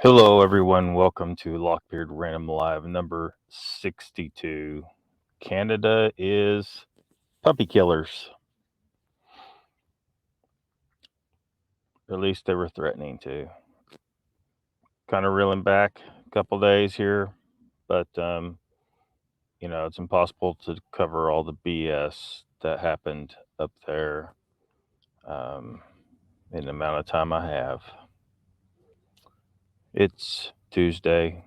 Hello, everyone. Welcome to LOCKBEARD Random Live number 62. Canada is puppy killers. At least they were threatening to. Kind of reeling back a couple days here, but it's impossible to cover all the BS that happened up there in the amount of time I have. It's Tuesday,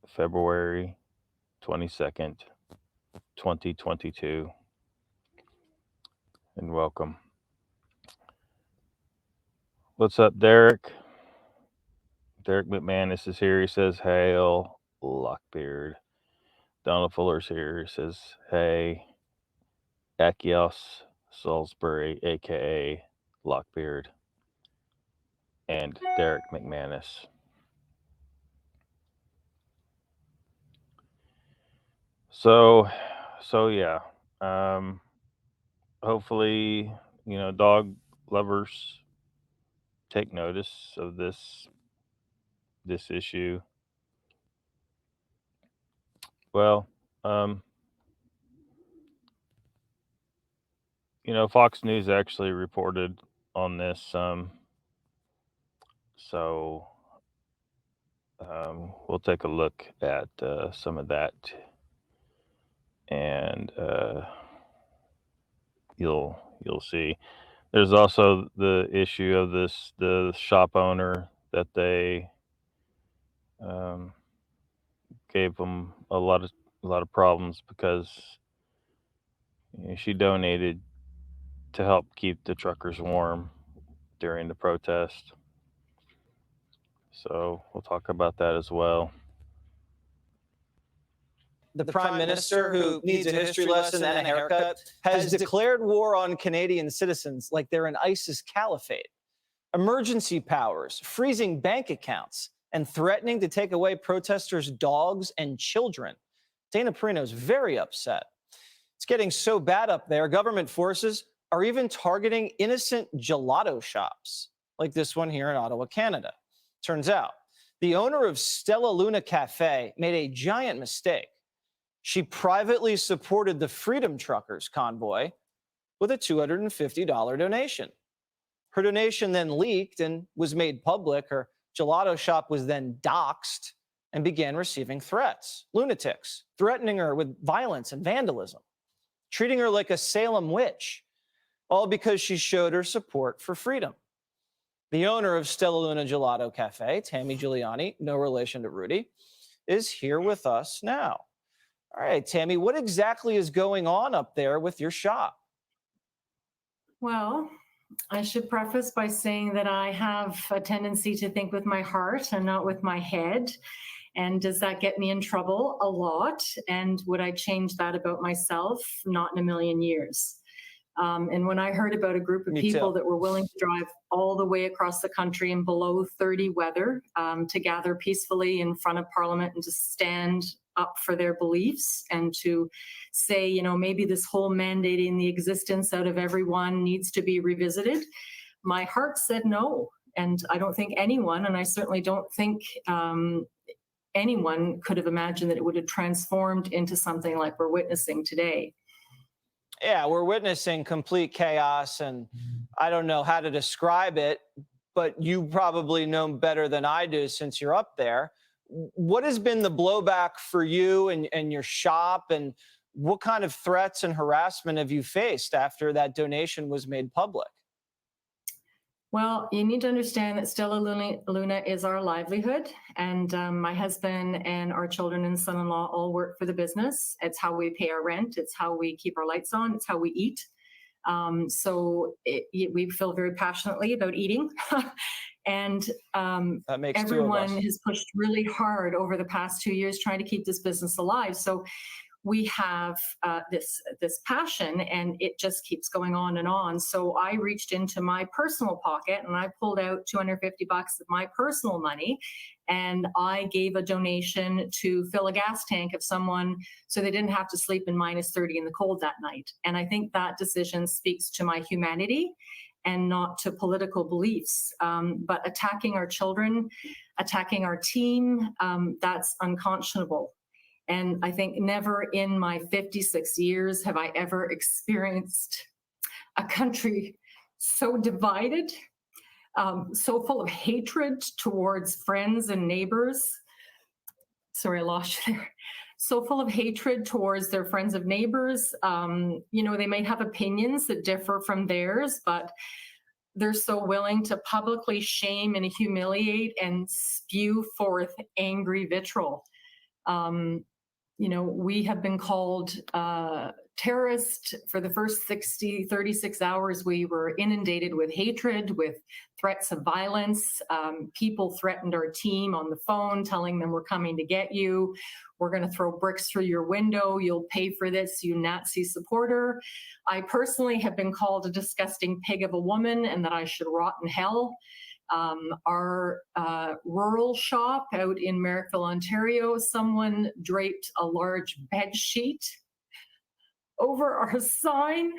February 22nd, 2022, and welcome. What's up, Derek? Derek McManus is here. He says, "Hail, Lockbeard." Donald Fuller's here. He says, "Hey, Achaeos, Salisbury, aka Lockbeard," and Derek McManus. So yeah. Hopefully, dog lovers take notice of this issue. Well, Fox News actually reported on this. So we'll take a look at some of that, and you'll see. There's also the issue of the shop owner that they gave them a lot of problems because she donated to help keep the truckers warm during the protest. So we'll talk about that as well. The Prime Minister, who needs a history lesson and a haircut, has declared war on Canadian citizens like they're an ISIS caliphate. Emergency powers, freezing bank accounts, and threatening to take away protesters' dogs and children. Dana Perino's very upset. It's getting so bad up there, government forces are even targeting innocent gelato shops, like this one here in Ottawa, Canada. Turns out, the owner of Stella Luna Cafe made a giant mistake. She privately supported the Freedom Truckers convoy with a $250 donation. Her donation then leaked and was made public. Her gelato shop was then doxxed and began receiving threats. Lunatics threatening her with violence and vandalism, treating her like a Salem witch, all because she showed her support for freedom. The owner of Stella Luna Gelato Cafe, Tammy Giuliani, no relation to Rudy, is here with us now. All right, Tammy, what exactly is going on up there with your shop? Well, I should preface by saying that I have a tendency to think with my heart and not with my head. And does that get me in trouble? A lot. And would I change that about myself? Not in a million years. And when I heard about a group of people that were willing to drive all the way across the country in below 30 weather to gather peacefully in front of Parliament and to stand up for their beliefs and to say, maybe this whole mandating the existence out of everyone needs to be revisited, my heart said no. And I don't think anyone, and I certainly don't think anyone could have imagined that it would have transformed into something like we're witnessing today. Yeah, we're witnessing complete chaos, and I don't know how to describe it, but you probably know better than I do since you're up there. What has been the blowback for you and your shop, and what kind of threats and harassment have you faced after that donation was made public? Well, you need to understand that Stella Luna is our livelihood, and my husband and our children and son-in-law all work for the business. It's how we pay our rent. It's how we keep our lights on. It's how we eat. So we feel very passionately about eating. And everyone has pushed really hard over the past 2 years trying to keep this business alive. So we have this passion, and it just keeps going on and on. So I reached into my personal pocket and I pulled out $250 of my personal money, and I gave a donation to fill a gas tank of someone so they didn't have to sleep in -30 in the cold that night. And I think that decision speaks to my humanity and not to political beliefs. But attacking our children, attacking our team, that's unconscionable. And I think never in my 56 years have I ever experienced a country so divided, so full of hatred towards friends and neighbors. Sorry, I lost you there. So full of hatred towards their friends and neighbors. You know, they might have opinions that differ from theirs, but they're so willing to publicly shame and humiliate and spew forth angry vitriol. You know, we have been called terrorist for the first 36 hours. We were inundated with hatred, with threats of violence. People threatened our team on the phone, telling them we're coming to get you. We're going to throw bricks through your window. You'll pay for this, you Nazi supporter. I personally have been called a disgusting pig of a woman and that I should rot in hell. Our rural shop out in Merrickville, Ontario, someone draped a large bed sheet over our sign.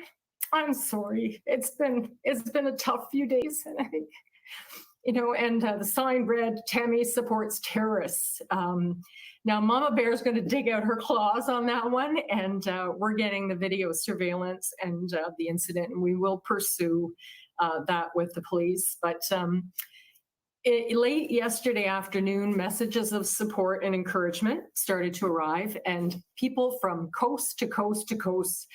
I'm sorry, it's been a tough few days, and I think, you know, and the sign read, "Tammy supports terrorists." Now, Mama Bear is going to dig out her claws on that one, and we're getting the video surveillance and the incident, and we will pursue that with the police. But late yesterday afternoon, messages of support and encouragement started to arrive, and people from coast to coast to coast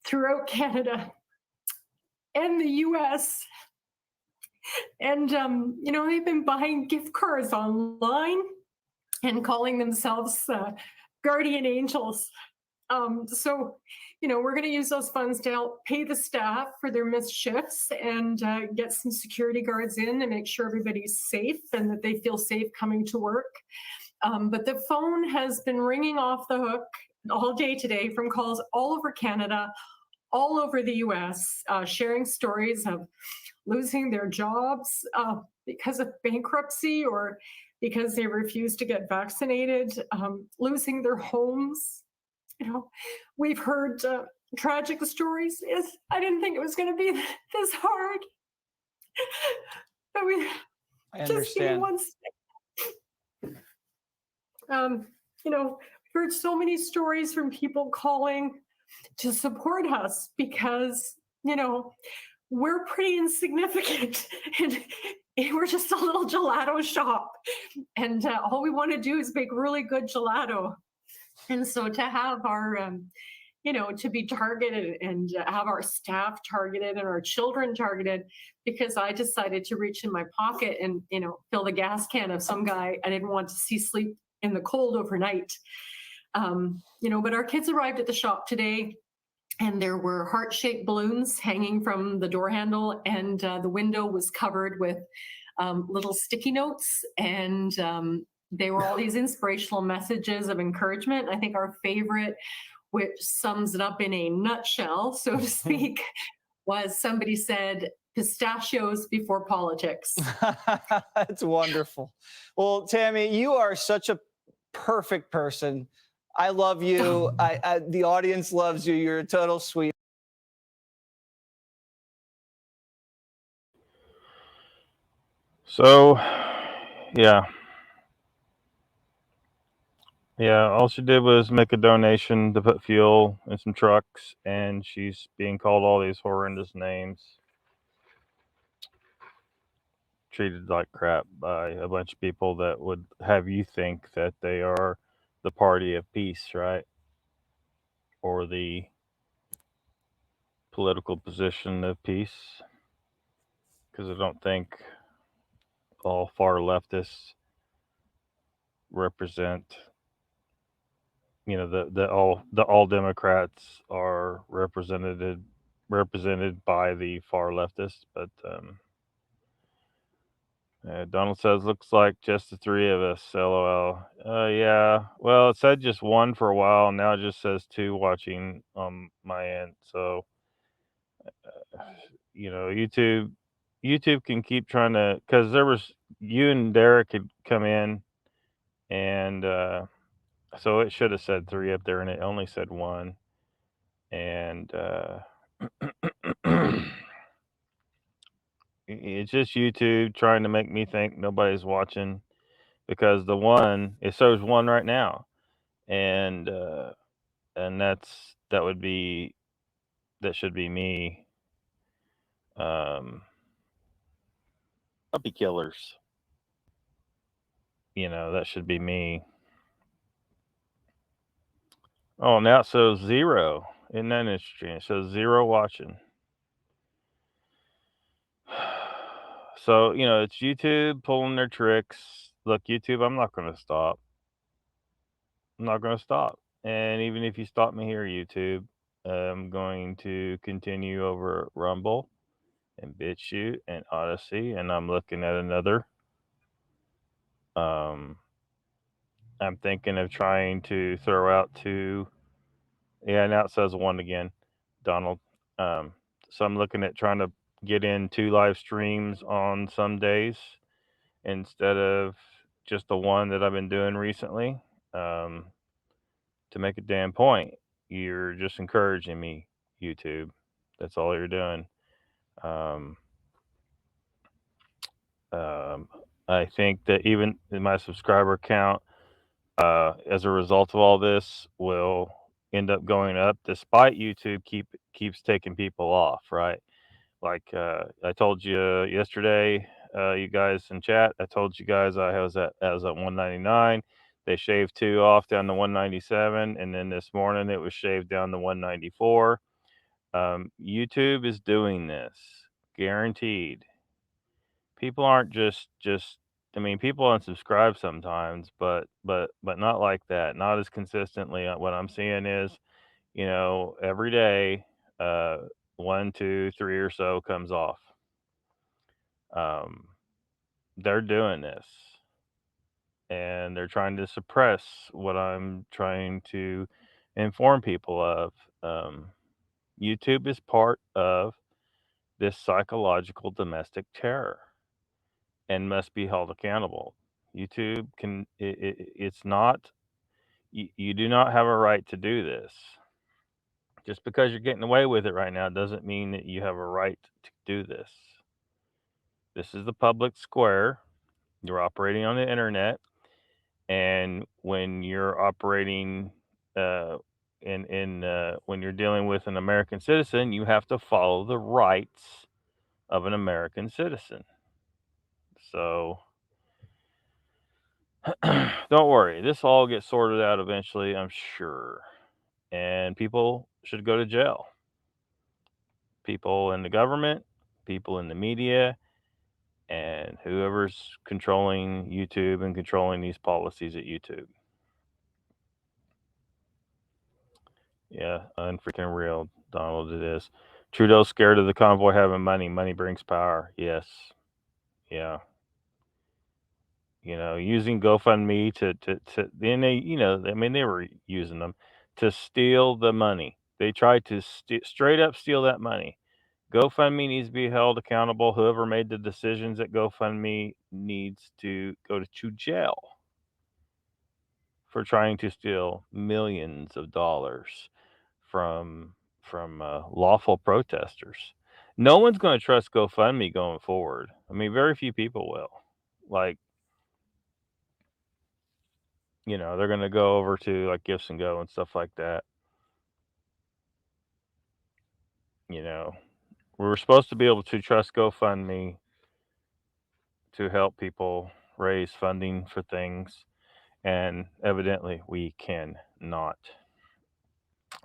throughout Canada and the US. And, you know, they've been buying gift cards online and calling themselves guardian angels. So, you know, we're going to use those funds to help pay the staff for their missed shifts and get some security guards in and make sure everybody's safe and that they feel safe coming to work. But the phone has been ringing off the hook all day today from calls all over Canada, all over the US, sharing stories of losing their jobs because of bankruptcy or because they refuse to get vaccinated, losing their homes. You know, we've heard tragic stories. I didn't think it was going to be this hard. But I just give me understand. one second. You know, we've heard so many stories from people calling to support us because, you know, we're pretty insignificant and we're just a little gelato shop. And all we want to do is make really good gelato. And so to have our, you know, to be targeted and have our staff targeted and our children targeted, because I decided to reach in my pocket and, you know, fill the gas can of some guy I didn't want to see sleep in the cold overnight. You know, but our kids arrived at the shop today and there were heart-shaped balloons hanging from the door handle, and the window was covered with little sticky notes, and they were all these inspirational messages of encouragement. I think our favorite, which sums it up in a nutshell, so to speak, was somebody said, "Pistachios before politics." That's wonderful. Well, Tammy, you are such a perfect person. I love you. The audience loves you. You're a total sweet. So, yeah. Yeah, all she did was make a donation to put fuel in some trucks, and she's being called all these horrendous names. Treated like crap by a bunch of people that would have you think that they are the party of peace, right? Or the political position of peace. Because I don't think all far leftists represent, you know, the all Democrats are represented by the far leftists. But Donald says, looks like just the three of us. LOL. Yeah. Well, it said just one for a while. And now it just says two watching on my end. So, you know, YouTube can keep trying to, because there was you and Derek had come in, and so it should have said three up there, and it only said one. And it's just YouTube trying to make me think nobody's watching. because the one, it shows one right now, and that should be me. Puppy killers. That should be me. Oh, now it shows 0. Isn't that interesting? It shows 0 watching. So, it's YouTube pulling their tricks. Look, YouTube, I'm not going to stop. I'm not going to stop. And even if you stop me here, YouTube, I'm going to continue over Rumble and BitChute and Odyssey. And I'm looking at another. I'm thinking of trying to throw out 2. Yeah, now it says 1 again, Donald. So I'm looking at trying to get in 2 live streams on some days instead of just the one that I've been doing recently. To make a damn point, you're just encouraging me, YouTube. That's all you're doing. I think that even in my subscriber count, as a result of all this, will end up going up, despite YouTube keeps taking people off, right? Like I told you yesterday, you guys in chat, I told you guys I was at 199. They shaved 2 off down to 197, and then this morning it was shaved down to 194. YouTube is doing this, guaranteed. People aren't just. I mean, people unsubscribe sometimes, but not like that. Not as consistently. What I'm seeing is, every day, 1, 2, 3 or so comes off. They're doing this, and they're trying to suppress what I'm trying to inform people of. YouTube is part of this psychological domestic terror and must be held accountable. YouTube it's not, you do not have a right to do this. Just because you're getting away with it right now doesn't mean that you have a right to do this. This is the public square. You're operating on the internet, and when you're operating when you're dealing with an American citizen, you have to follow the rights of an American citizen. So don't worry, this all gets sorted out eventually, I'm sure. And people should go to jail. People in the government, people in the media, and whoever's controlling YouTube and controlling these policies at YouTube. Yeah, unfreaking real, Donald, it is. Trudeau's scared of the convoy having money. Money brings power. Yes. Yeah. Using GoFundMe to then they, I mean, they were using them to steal the money. They tried to straight up steal that money. GoFundMe needs to be held accountable. Whoever made the decisions at GoFundMe needs to go to jail for trying to steal millions of dollars from lawful protesters. No one's going to trust GoFundMe going forward. I mean, very few people will. Like, they're going to go over to like Gifts and Go and stuff like that. We're supposed to be able to trust GoFundMe to help people raise funding for things, and evidently we cannot.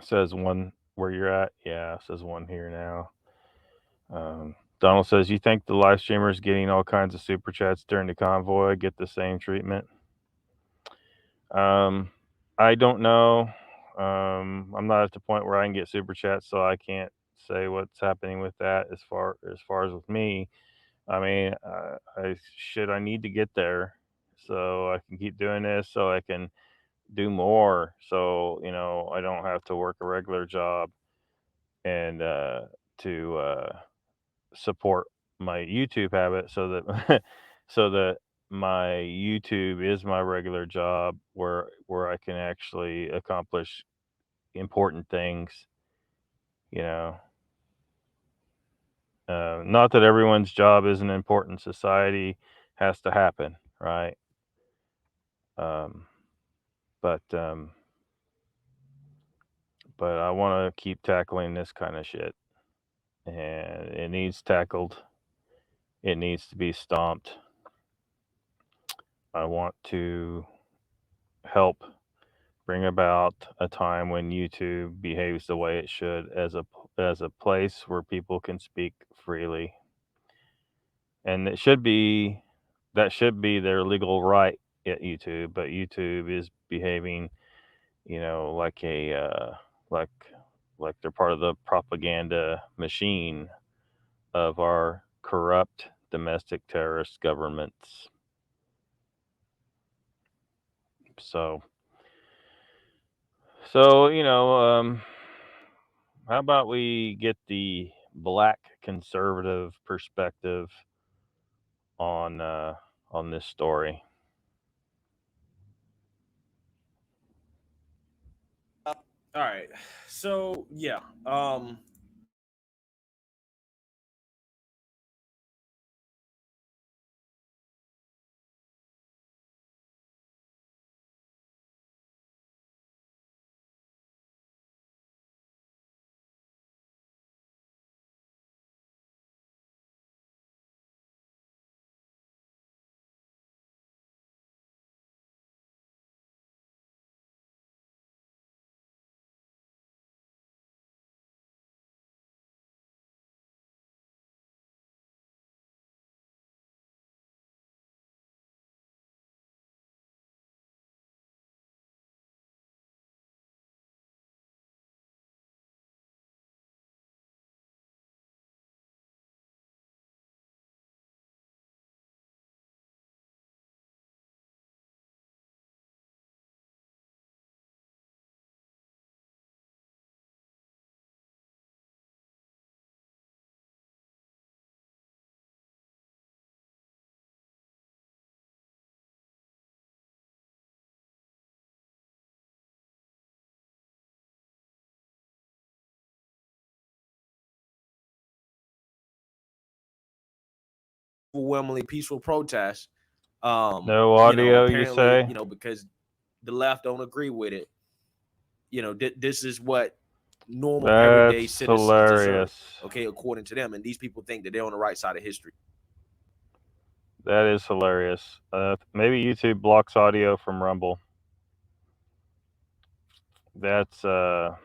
Says 1 where you're at. Yeah, says 1 here now. Donald says, you think the live streamers getting all kinds of super chats during the convoy get the same treatment? I don't know. I'm not at the point where I can get super chats, so I can't say what's happening with that as far as with me. I mean, I need to get there so I can keep doing this, so I can do more, so I don't have to work a regular job and to support my YouTube habit, so that so that my YouTube is my regular job where I can actually accomplish important things. Not that everyone's job is an important society has to happen, right? But I want to keep tackling this kind of shit, and it needs tackled. It needs to be stomped. I want to help bring about a time when YouTube behaves the way it should, as a place where people can speak freely, and that should be their legal right at YouTube. But YouTube is behaving, like like like they're part of the propaganda machine of our corrupt domestic terrorist governments. So how about we get the black conservative perspective on this story? All right. So yeah. Overwhelmingly peaceful protests. No audio, you say? Because the left don't agree with it. This is what normal everyday That's citizens hilarious. deserve. Okay, according to them, and these people think that they're on the right side of history. That is hilarious. Maybe YouTube blocks audio from Rumble. That's not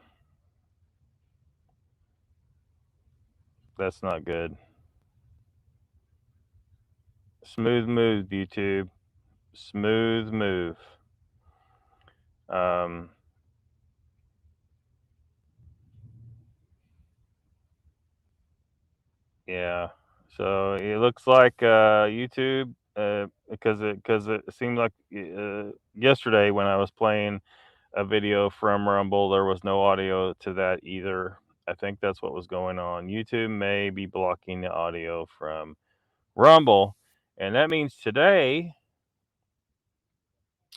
good. Smooth move, YouTube. Smooth move. Yeah. So it looks like YouTube, because it seemed like yesterday when I was playing a video from Rumble, there was no audio to that either. I think that's what was going on. YouTube may be blocking the audio from Rumble, and that means today,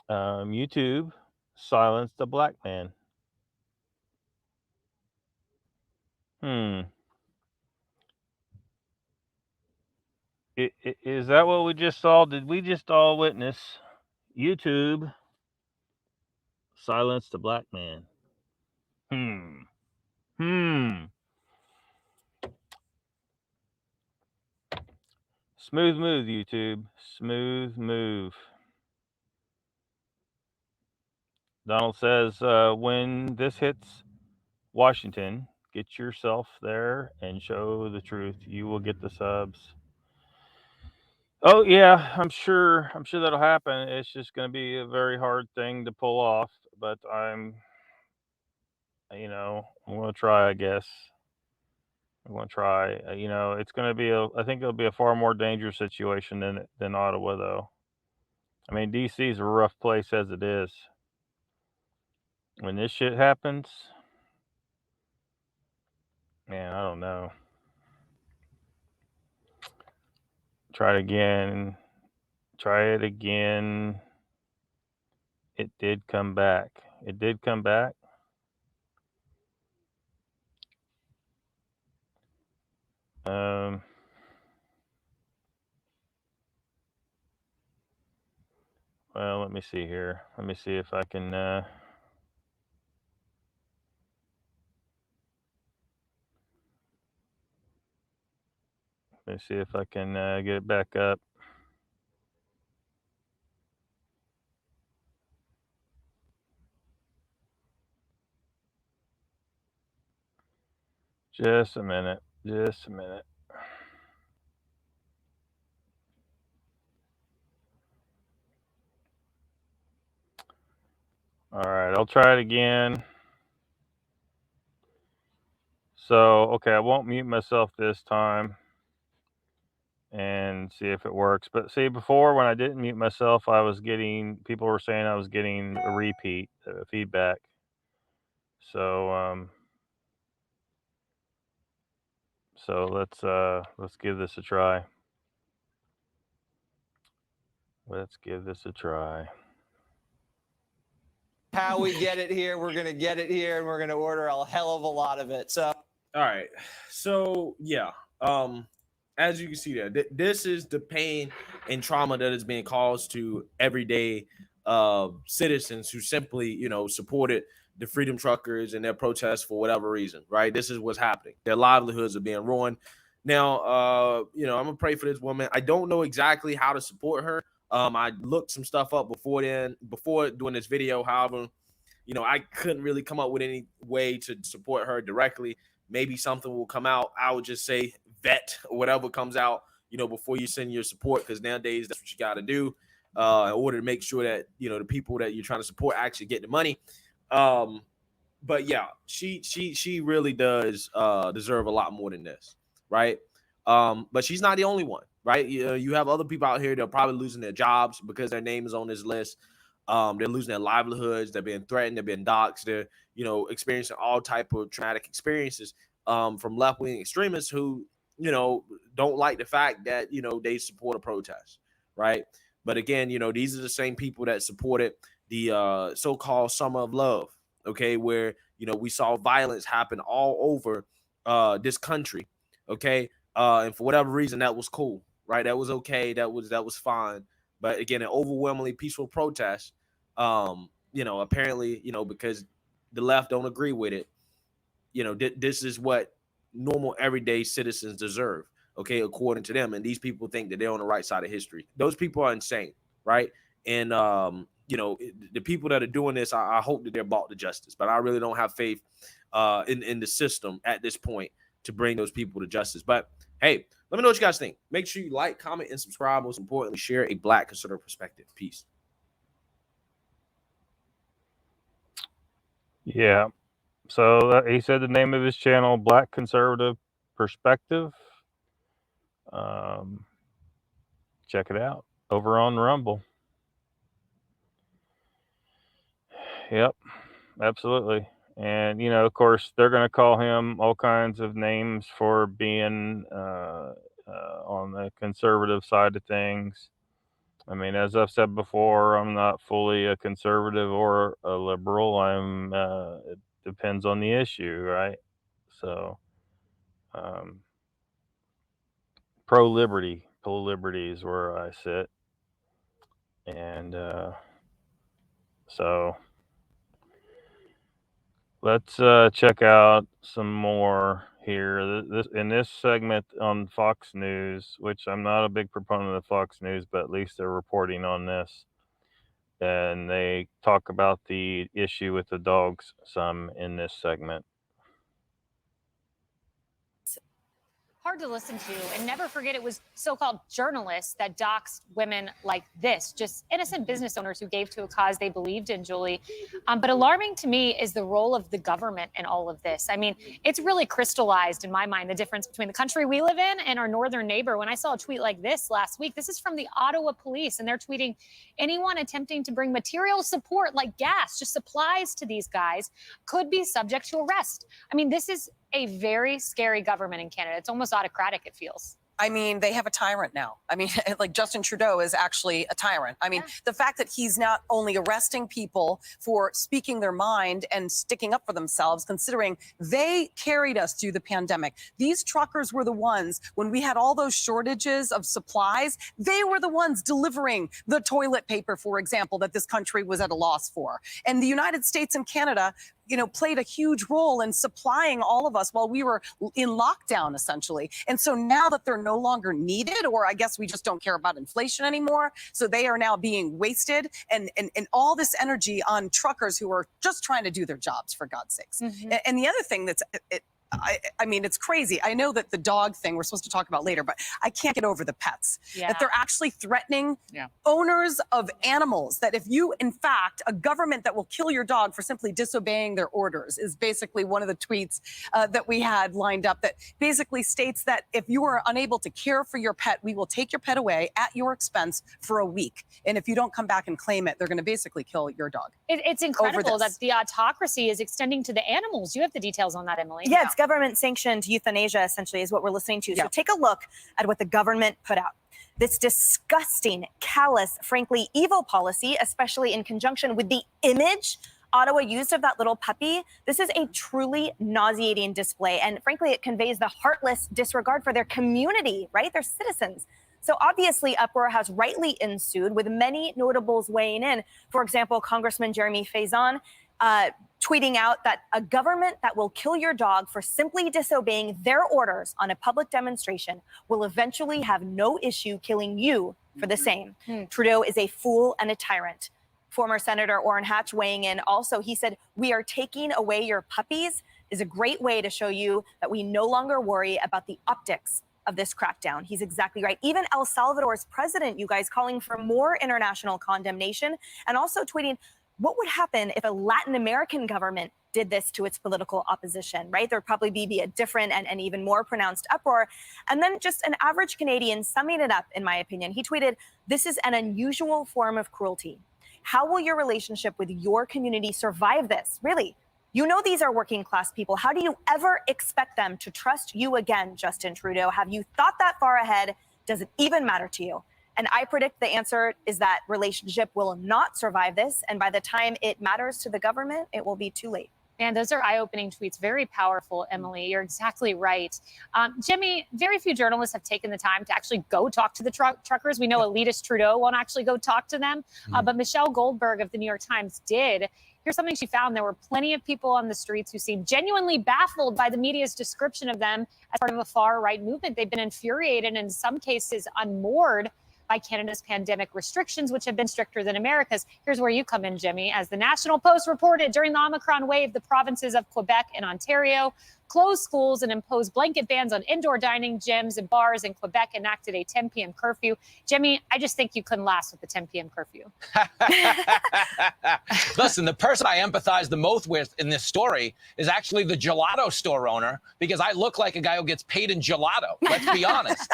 YouTube silenced a black man. Is that what we just saw? Did we just all witness YouTube silenced a black man? Smooth move, YouTube. Smooth move. Donald says, when this hits Washington, get yourself there and show the truth. You will get the subs. Oh yeah, I'm sure that'll happen. It's just going to be a very hard thing to pull off, but I'm going to try, I guess. I'm going to try. It's going to be I think it'll be a far more dangerous situation than Ottawa, though. I mean, DC is a rough place as it is. When this shit happens, man, I don't know. Try it again. Try it again. It did come back. It did come back. Well, let me see here. Let me see if I can. Let me see if I can get it back up. Just a minute. Just a minute. All right, I'll try it again. So, okay, I won't mute myself this time and see if it works. But see, before when I didn't mute myself, I was getting, people were saying I was getting a repeat feedback. So, let's give this a try. Let's give this a try. How we get it here, we're gonna get it here, and we're gonna order a hell of a lot of it. So, all right. So yeah, as you can see there, this is the pain and trauma that is being caused to everyday citizens who simply, you know, supported the freedom truckers and their protests for whatever reason, right? This is what's happening. Their livelihoods are being ruined. Now, you know, I'm gonna pray for this woman. I don't know exactly how to support her. I looked some stuff up before doing this video. However, you know, I couldn't really come up with any way to support her directly. Maybe something will come out. I would just say vet or whatever comes out, you know, before you send your support, because nowadays that's what you got to do in order to make sure that, you know, the people that you're trying to support actually get the money. But yeah, she really does deserve a lot more than this, right? But she's not the only one, right? You have other people out here that are probably losing their jobs because their name is on this list. They're losing their livelihoods. They're being threatened. They're being doxxed. They're, you know, experiencing all type of traumatic experiences from left-wing extremists who, you know, don't like the fact that, you know, they support a protest, right? But again, you know, these are the same people that supported the so-called Summer of Love, okay, where, you know, we saw violence happen all over this country, okay, and for whatever reason that was cool, right? That was okay. That was fine. But again, an overwhelmingly peaceful protest, you know, apparently, you know, because the left don't agree with it, you know, this is what normal everyday citizens deserve, okay, according to them. And these people think that they're on the right side of history. Those people are insane, right? And you know, the people that are doing this, I hope that they're brought to justice, but I really don't have faith in the system at this point to bring those people to justice. But hey, let me know what you guys think. Make sure you like, comment, and subscribe. Most importantly, share a Black conservative perspective. Peace. Yeah. So he said the name of his channel, Black Conservative Perspective. Check it out over on Rumble. Yep, absolutely. And, you know, of course, they're going to call him all kinds of names for being on the conservative side of things. I mean, as I've said before, I'm not fully a conservative or a liberal. It depends on the issue, right? So, pro-liberty is where I sit. And so let's check out some more here. In this segment on Fox News, which I'm not a big proponent of Fox News, but at least they're reporting on this. And they talk about the issue with the dogs some in this segment. Hard to listen to, and never forget it was so-called journalists that doxed women like this, just innocent business owners who gave to a cause they believed in, Julie. But alarming to me is the role of the government in all of this. I mean, it's really crystallized in my mind the difference between the country we live in and our northern neighbor. When I saw a tweet like this last week, this is from the Ottawa police, and they're tweeting, anyone attempting to bring material support like gas, just supplies to these guys, could be subject to arrest. I mean, this is a very scary government in Canada. It's almost autocratic, it feels. I mean, they have a tyrant now. I mean, like Justin Trudeau is actually a tyrant. I mean, the fact that he's not only arresting people for speaking their mind and sticking up for themselves, considering they carried us through the pandemic. These truckers were the ones, when we had all those shortages of supplies, they were the ones delivering the toilet paper, for example, that this country was at a loss for. And the United States and Canada, you know, played a huge role in supplying all of us while we were in lockdown, essentially. And so now that they're no longer needed, or I guess we just don't care about inflation anymore, so they are now being wasted, and all this energy on truckers who are just trying to do their jobs, for God's sakes. And the other thing that's, I mean, it's crazy. I know that the dog thing we're supposed to talk about later, but I can't get over the pets. That they're actually threatening owners of animals. That if you, in fact, a government that will kill your dog for simply disobeying their orders is basically one of the tweets that we had lined up that basically states that if you are unable to care for your pet, we will take your pet away at your expense for a week. And if you don't come back and claim it, they're going to basically kill your dog. It's incredible that the autocracy is extending to the animals. You have the details on that, Emily. Yeah, it's government-sanctioned euthanasia, essentially, is what we're listening to. So take a look at what the government put out. This disgusting, callous, frankly, evil policy, especially in conjunction with the image Ottawa used of that little puppy. This is a truly nauseating display. And frankly, it conveys the heartless disregard for their community, right? Their citizens. So obviously, uproar has rightly ensued, with many notables weighing in. For example, Congressman Jeremy Faison tweeting out that a government that will kill your dog for simply disobeying their orders on a public demonstration will eventually have no issue killing you for the same. Trudeau is a fool and a tyrant. Former Senator Orrin Hatch weighing in also, he said, "We are taking away your puppies is a great way to show you that we no longer worry about the optics of this crackdown." He's exactly right. Even El Salvador's president, you guys, calling for more international condemnation, and also tweeting, what would happen if a Latin American government did this to its political opposition, right? There'd probably be a different and even more pronounced uproar. And then just an average Canadian summing it up, in my opinion. He tweeted, "This is an unusual form of cruelty. How will your relationship with your community survive this? Really? You know these are working class people. How do you ever expect them to trust you again, Justin Trudeau? Have you thought that far ahead? Does it even matter to you?" And I predict the answer is that relationship will not survive this. And by the time it matters to the government, it will be too late. Man, those are eye-opening tweets. Very powerful, Emily. You're exactly right. Jimmy, very few journalists have taken the time to actually go talk to the truckers. We know elitist Trudeau won't actually go talk to them. But Michelle Goldberg of the New York Times did. Here's something she found. There were plenty of people on the streets who seemed genuinely baffled by the media's description of them as part of a far-right movement. They've been infuriated and in some cases unmoored by Canada's pandemic restrictions, which have been stricter than America's. Here's where you come in, Jimmy. As the National Post reported, during the Omicron wave, the provinces of Quebec and Ontario closed schools and imposed blanket bans on indoor dining, gyms, and bars. In Quebec enacted a 10 p.m. curfew. Jimmy, I just think you couldn't last with the 10 p.m. curfew. Listen, the person I empathize the most with in this story is actually the gelato store owner, because I look like a guy who gets paid in gelato. Let's be honest.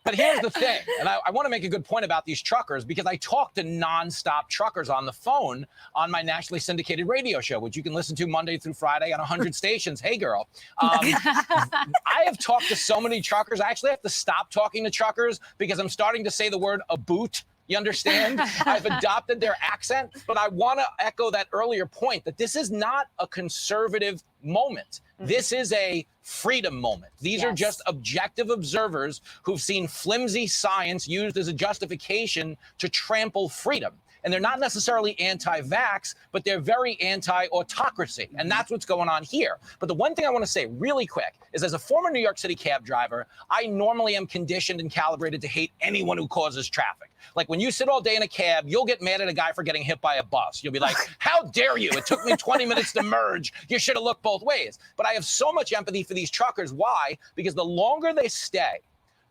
But here's the thing, and I want to make a good point about these truckers, because I talk to nonstop truckers on the phone on my nationally syndicated radio show, which you can listen to Monday through Friday on 100 stations. Hey, girl. I have talked to so many truckers. I actually have to stop talking to truckers because I'm starting to say the word a boot. You understand? I've adopted their accent, but I want to echo that earlier point that this is not a conservative moment. This is a freedom moment. These are just objective observers who've seen flimsy science used as a justification to trample freedom. And they're not necessarily anti-vax, but they're very anti-autocracy. And that's what's going on here. But the one thing I want to say really quick is, as a former New York City cab driver, I normally am conditioned and calibrated to hate anyone who causes traffic. Like when you sit all day in a cab, you'll get mad at a guy for getting hit by a bus. You'll be like, how dare you? It took me 20 minutes to merge. You should have looked both ways. But I have so much empathy for these truckers. Why? Because the longer they stay,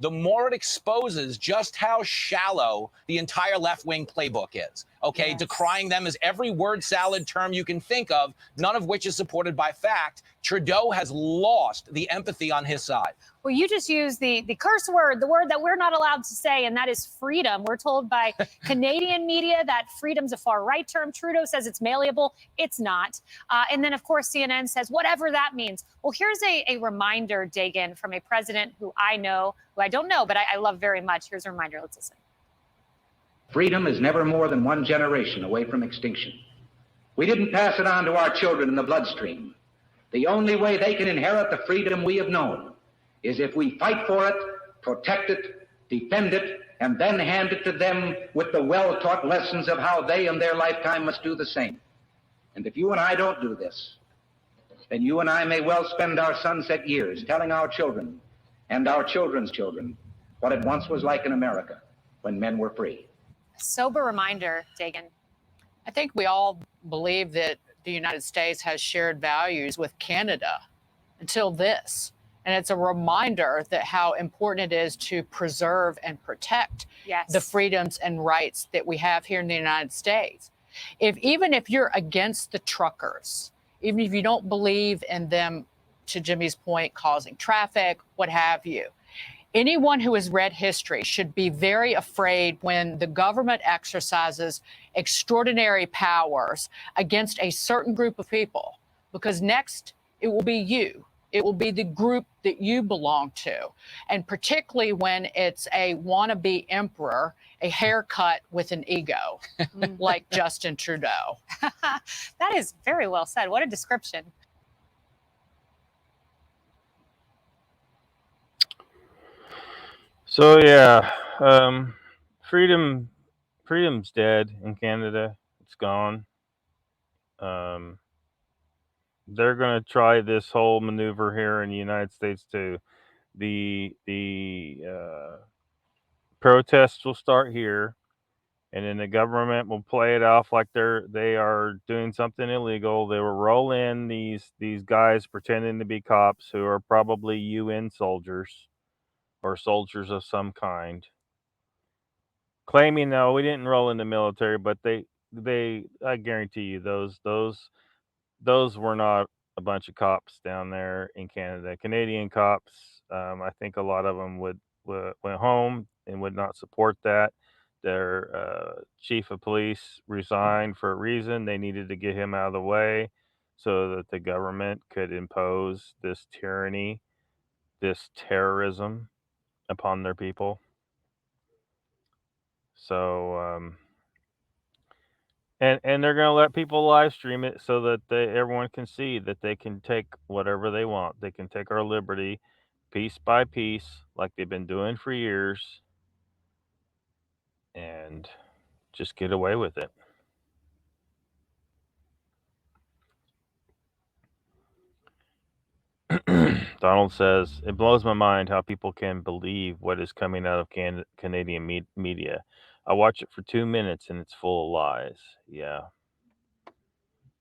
the more it exposes just how shallow the entire left-wing playbook is, okay? Decrying them as every word salad term you can think of, none of which is supported by fact. Trudeau has lost the empathy on his side. Well, you just used the curse word, the word that we're not allowed to say, and that is freedom. We're told by Canadian media that freedom's a far-right term. Trudeau says it's malleable. It's not. And then, of course, CNN says whatever that means. Well, here's a reminder, Dagan, from a president who I know, who I don't know, but I love very much. Here's a reminder. Let's listen. Freedom is never more than one generation away from extinction. We didn't pass it on to our children in the bloodstream. The only way they can inherit the freedom we have known is if we fight for it, protect it, defend it, and then hand it to them with the well-taught lessons of how they in their lifetime must do the same. And if you and I don't do this, then you and I may well spend our sunset years telling our children and our children's children what it once was like in America when men were free. Sober reminder, Dagan. I think we all believe that the United States has shared values with Canada until this. And it's a reminder that how important it is to preserve and protect the freedoms and rights that we have here in the United States. Even if you're against the truckers, even if you don't believe in them, to Jimmy's point, causing traffic, what have you, anyone who has read history should be very afraid when the government exercises extraordinary powers against a certain group of people, because next it will be you. It will be the group that you belong to. And particularly when it's a wannabe emperor, a haircut with an ego, like Justin Trudeau. That is very well said. What a description. So yeah, freedom's dead in Canada. It's gone. They're going to try this whole maneuver here in the United States too. The protests will start here, and then the government will play it off like they are doing something illegal. They will roll in these guys pretending to be cops who are probably UN soldiers or soldiers of some kind, claiming, no, we didn't roll in the military, but they I guarantee you those were not a bunch of cops down there in Canada. Canadian cops, I think a lot of them went home and would not support that. Their chief of police resigned for a reason. They needed to get him out of the way so that the government could impose this tyranny, this terrorism upon their people. So, and they're going to let people live stream it so that everyone can see that they can take whatever they want. They can take our liberty piece by piece, like they've been doing for years, and just get away with it. Donald says, it blows my mind how people can believe what is coming out of Canadian media. I watch it for 2 minutes and it's full of lies. Yeah.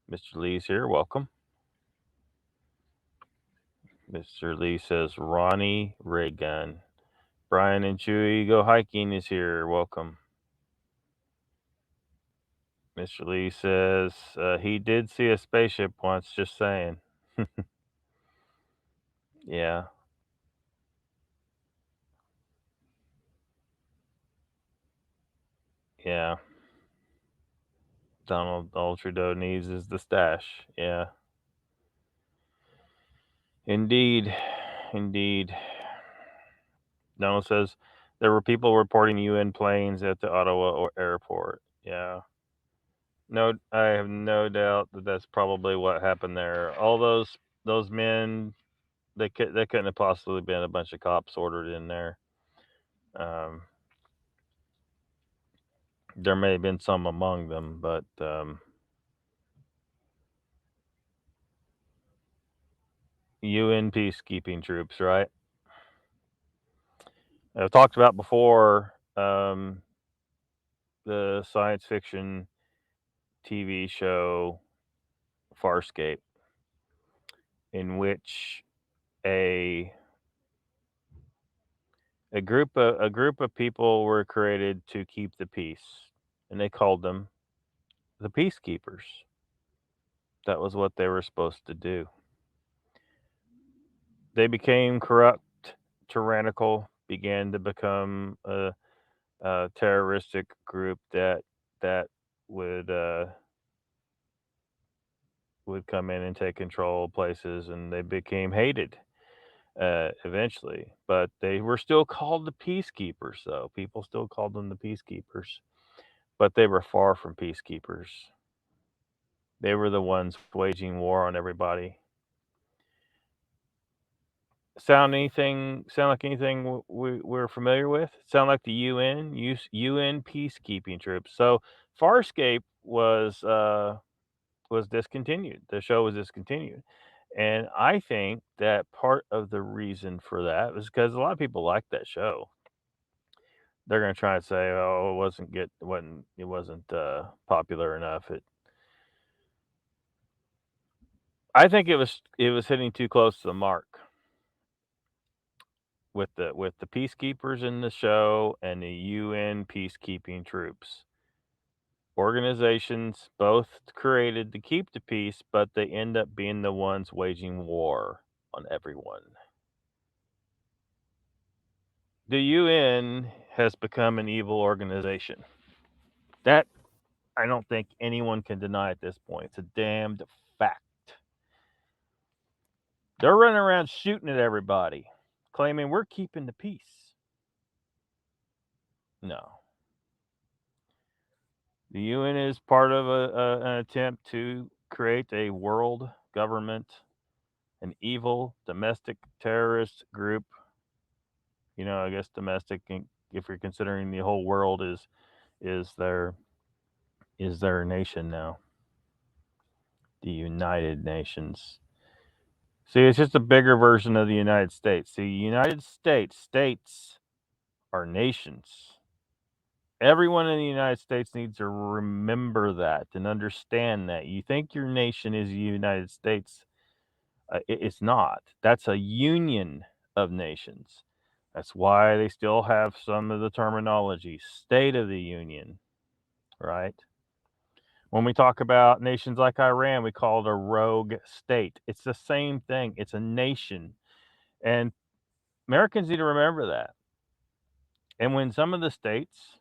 Mr. Lee's here. Welcome. Mr. Lee says, Ronnie Raygun. Brian and Chewy Go Hiking is here. Welcome. Mr. Lee says, he did see a spaceship once, just saying. Yeah. Yeah. Donald Trudeau needs is the stash. Yeah. Indeed. Donald says there were people reporting UN planes at the Ottawa airport. Yeah. No, I have no doubt that that's probably what happened there. All those men, they couldn't have possibly been a bunch of cops ordered in there. There may have been some among them, but UN peacekeeping troops, right? I've talked about before the science fiction TV show Farscape, in which a group of people were created to keep the peace, and they called them the peacekeepers. That was what they were supposed to do. They became corrupt, tyrannical, began to become a terroristic group that would come in and take control of places, and they became hated. eventually. But they were still called the peacekeepers, though. People still called them the peacekeepers. But they were far from peacekeepers. They were the ones waging war on everybody. Sound like anything we're familiar with? Sound like the UN peacekeeping troops. So Farscape was discontinued. The show was discontinued. And I think that part of the reason for that was because a lot of people like that show. They're going to try and say, "Oh, it wasn't popular enough." I think it was hitting too close to the mark with the peacekeepers in the show and the UN peacekeeping troops. Organizations both created to keep the peace, but they end up being the ones waging war on everyone. The UN has become an evil organization. That I don't think anyone can deny at this point. It's a damned fact. They're running around shooting at everybody, claiming we're keeping the peace. No. The UN is part of an attempt to create a world government, an evil domestic terrorist group. I guess domestic, if you're considering the whole world is their nation now. The United Nations. See, it's just a bigger version of the United States. The United States are nations. Everyone in the United States needs to remember that and understand that. You think your nation is the United States. It's not. That's a union of nations. That's why they still have some of the terminology. State of the Union, right? When we talk about nations like Iran, we call it a rogue state. It's the same thing. It's a nation. And Americans need to remember that. And when some of the states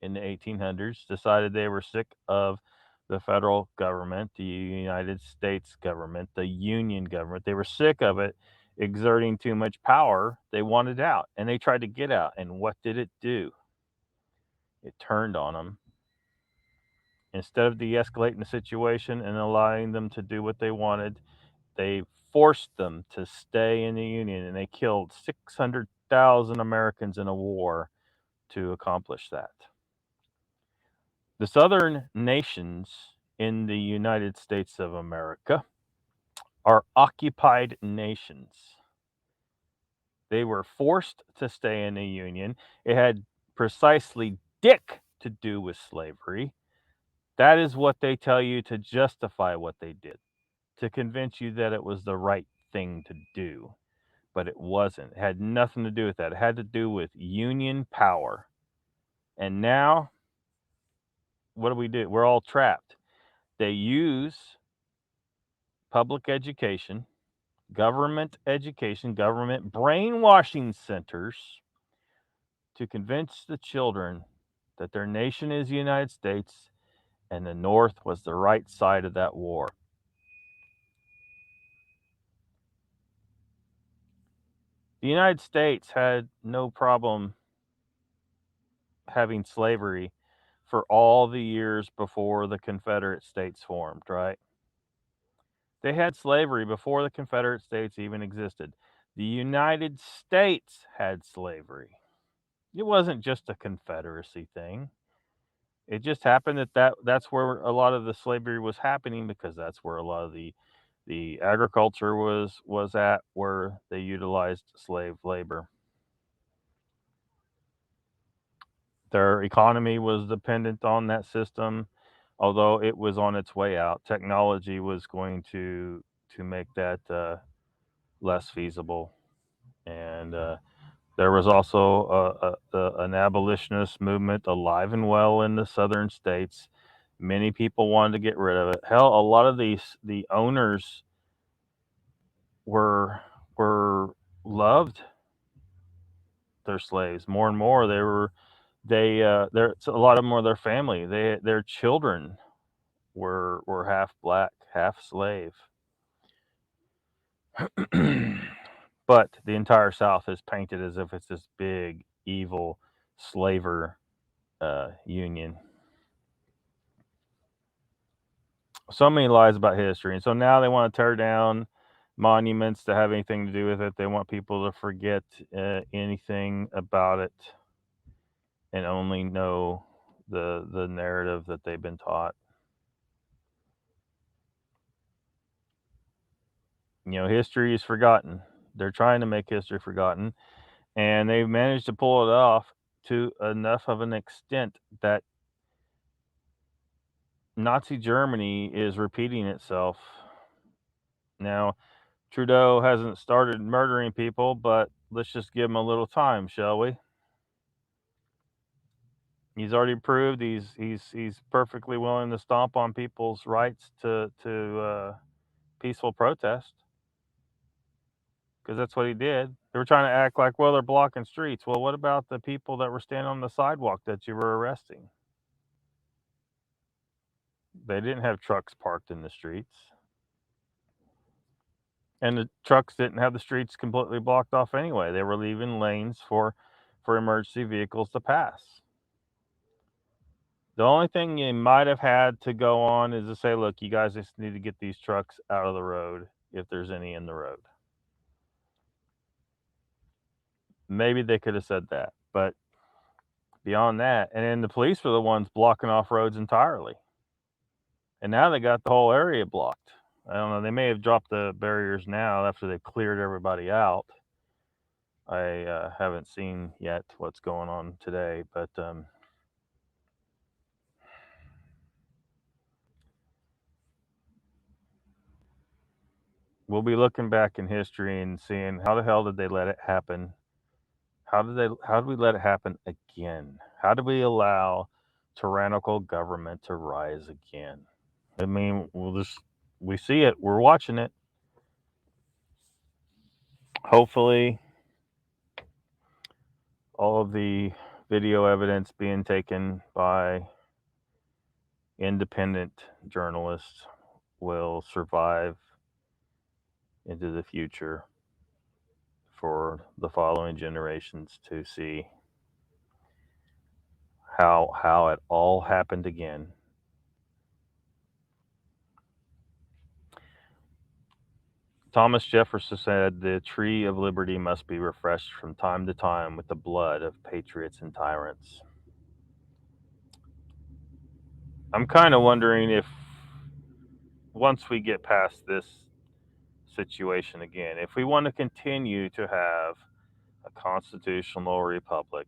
in the 1800s decided they were sick of the federal government, the United States government, the Union government, they were sick of it exerting too much power, they wanted out. And they tried to get out. And what did it do? It turned on them. Instead of de-escalating the situation and allowing them to do what they wanted, they forced them to stay in the Union, and they killed 600,000 Americans in a war to accomplish that. The southern nations in the United States of America are occupied nations. They were forced to stay in the Union. It had precisely dick to do with slavery. That is what they tell you to justify what they did, to convince you that it was the right thing to do. But it wasn't. It had nothing to do with that. It had to do with Union power. And now, what do we do? We're all trapped. They use public education, government brainwashing centers to convince the children that their nation is the United States and the North was the right side of that war. The United States had no problem having slavery for all the years before the Confederate States formed, right? They had slavery before the Confederate States even existed. The United States had slavery. It wasn't just a Confederacy thing. It just happened that's where a lot of the slavery was happening, because that's where a lot of the agriculture was at, where they utilized slave labor. Their economy was dependent on that system, although it was on its way out. Technology was going to make that less feasible. And there was also an abolitionist movement alive and well in the southern states. Many people wanted to get rid of it. Hell, a lot of the owners were loved their slaves more and more. A lot of them were their family. Their children were half black, half slave. But the entire South is painted as if it's this big, evil slaver union. So many lies about history. And so now they want to tear down monuments to have anything to do with it. They want people to forget anything about it and only know the narrative that they've been taught. You know, history is forgotten. They're trying to make history forgotten, and they've managed to pull it off to enough of an extent that Nazi Germany is repeating itself. Now, Trudeau hasn't started murdering people, but let's just give him a little time, shall we? He's already proved he's perfectly willing to stomp on people's rights to peaceful protest, because that's what he did. They were trying to act like, well, they're blocking streets. Well, what about the people that were standing on the sidewalk that you were arresting? They didn't have trucks parked in the streets. And the trucks didn't have the streets completely blocked off anyway. They were leaving lanes for emergency vehicles to pass. The only thing you might have had to go on is to say, look, you guys just need to get these trucks out of the road if there's any in the road. Maybe they could have said that. But beyond that, and then the police were the ones blocking off roads entirely. And now they got the whole area blocked. I don't know. They may have dropped the barriers now after they've cleared everybody out. I haven't seen yet what's going on today, but we'll be looking back in history and seeing how the hell did they let it happen? How did we let it happen again? How did we allow tyrannical government to rise again? I mean, we see it. We're watching it. Hopefully, all of the video evidence being taken by independent journalists will survive into the future for the following generations to see how it all happened again. Thomas Jefferson said the tree of liberty must be refreshed from time to time with the blood of patriots and tyrants. I'm kind of wondering if once we get past this situation again, if we want to continue to have a constitutional republic,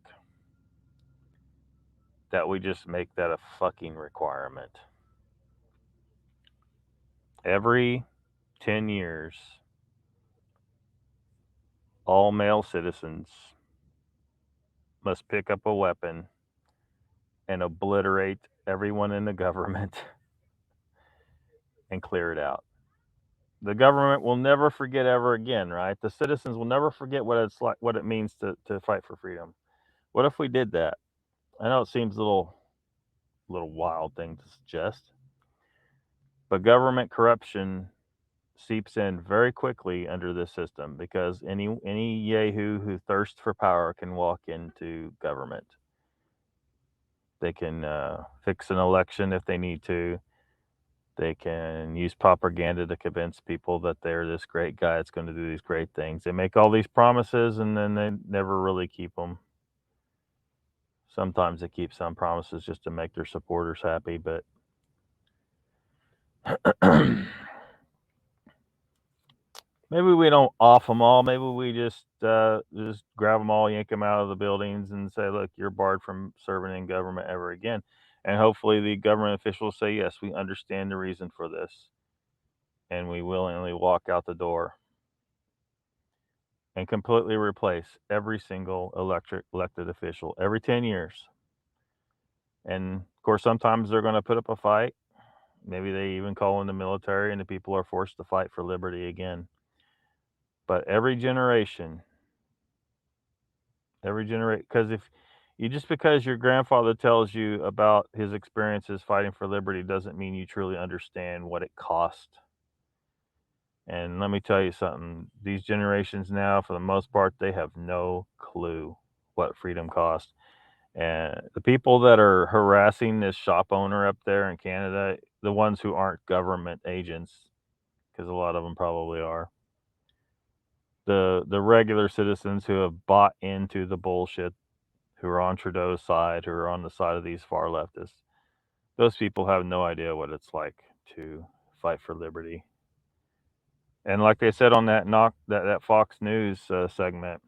that we just make that a fucking requirement. Every 10 years, all male citizens must pick up a weapon and obliterate everyone in the government and clear it out. The government will never forget ever again, right? The citizens will never forget what it's like, what it means to fight for freedom. What if we did that? I know it seems a little wild thing to suggest, but government corruption seeps in very quickly under this system, because any yahoo who thirsts for power can walk into government. They can fix an election if they need to. They can use propaganda to convince people that they're this great guy that's going to do these great things. They make all these promises and then they never really keep them. Sometimes they keep some promises just to make their supporters happy, but maybe we don't off them all. Maybe we just grab them all, yank them out of the buildings, and say, "Look, you're barred from serving in government ever again." And hopefully, the government officials say, "Yes, we understand the reason for this, and we willingly walk out the door." And completely replace every single elected official every 10 years. And of course, sometimes they're going to put up a fight. Maybe they even call in the military, and the people are forced to fight for liberty again. But every generation, because if you just because your grandfather tells you about his experiences fighting for liberty doesn't mean you truly understand what it cost And let me tell you something. These generations now, for the most part, they have no clue what freedom costs. And the people that are harassing this shop owner up there in Canada, the ones who aren't government agents, because a lot of them probably are, the regular citizens who have bought into the bullshit, who are on Trudeau's side, who are on the side of these far leftists, those people have no idea what it's like to fight for liberty. And like they said on that Fox News segment,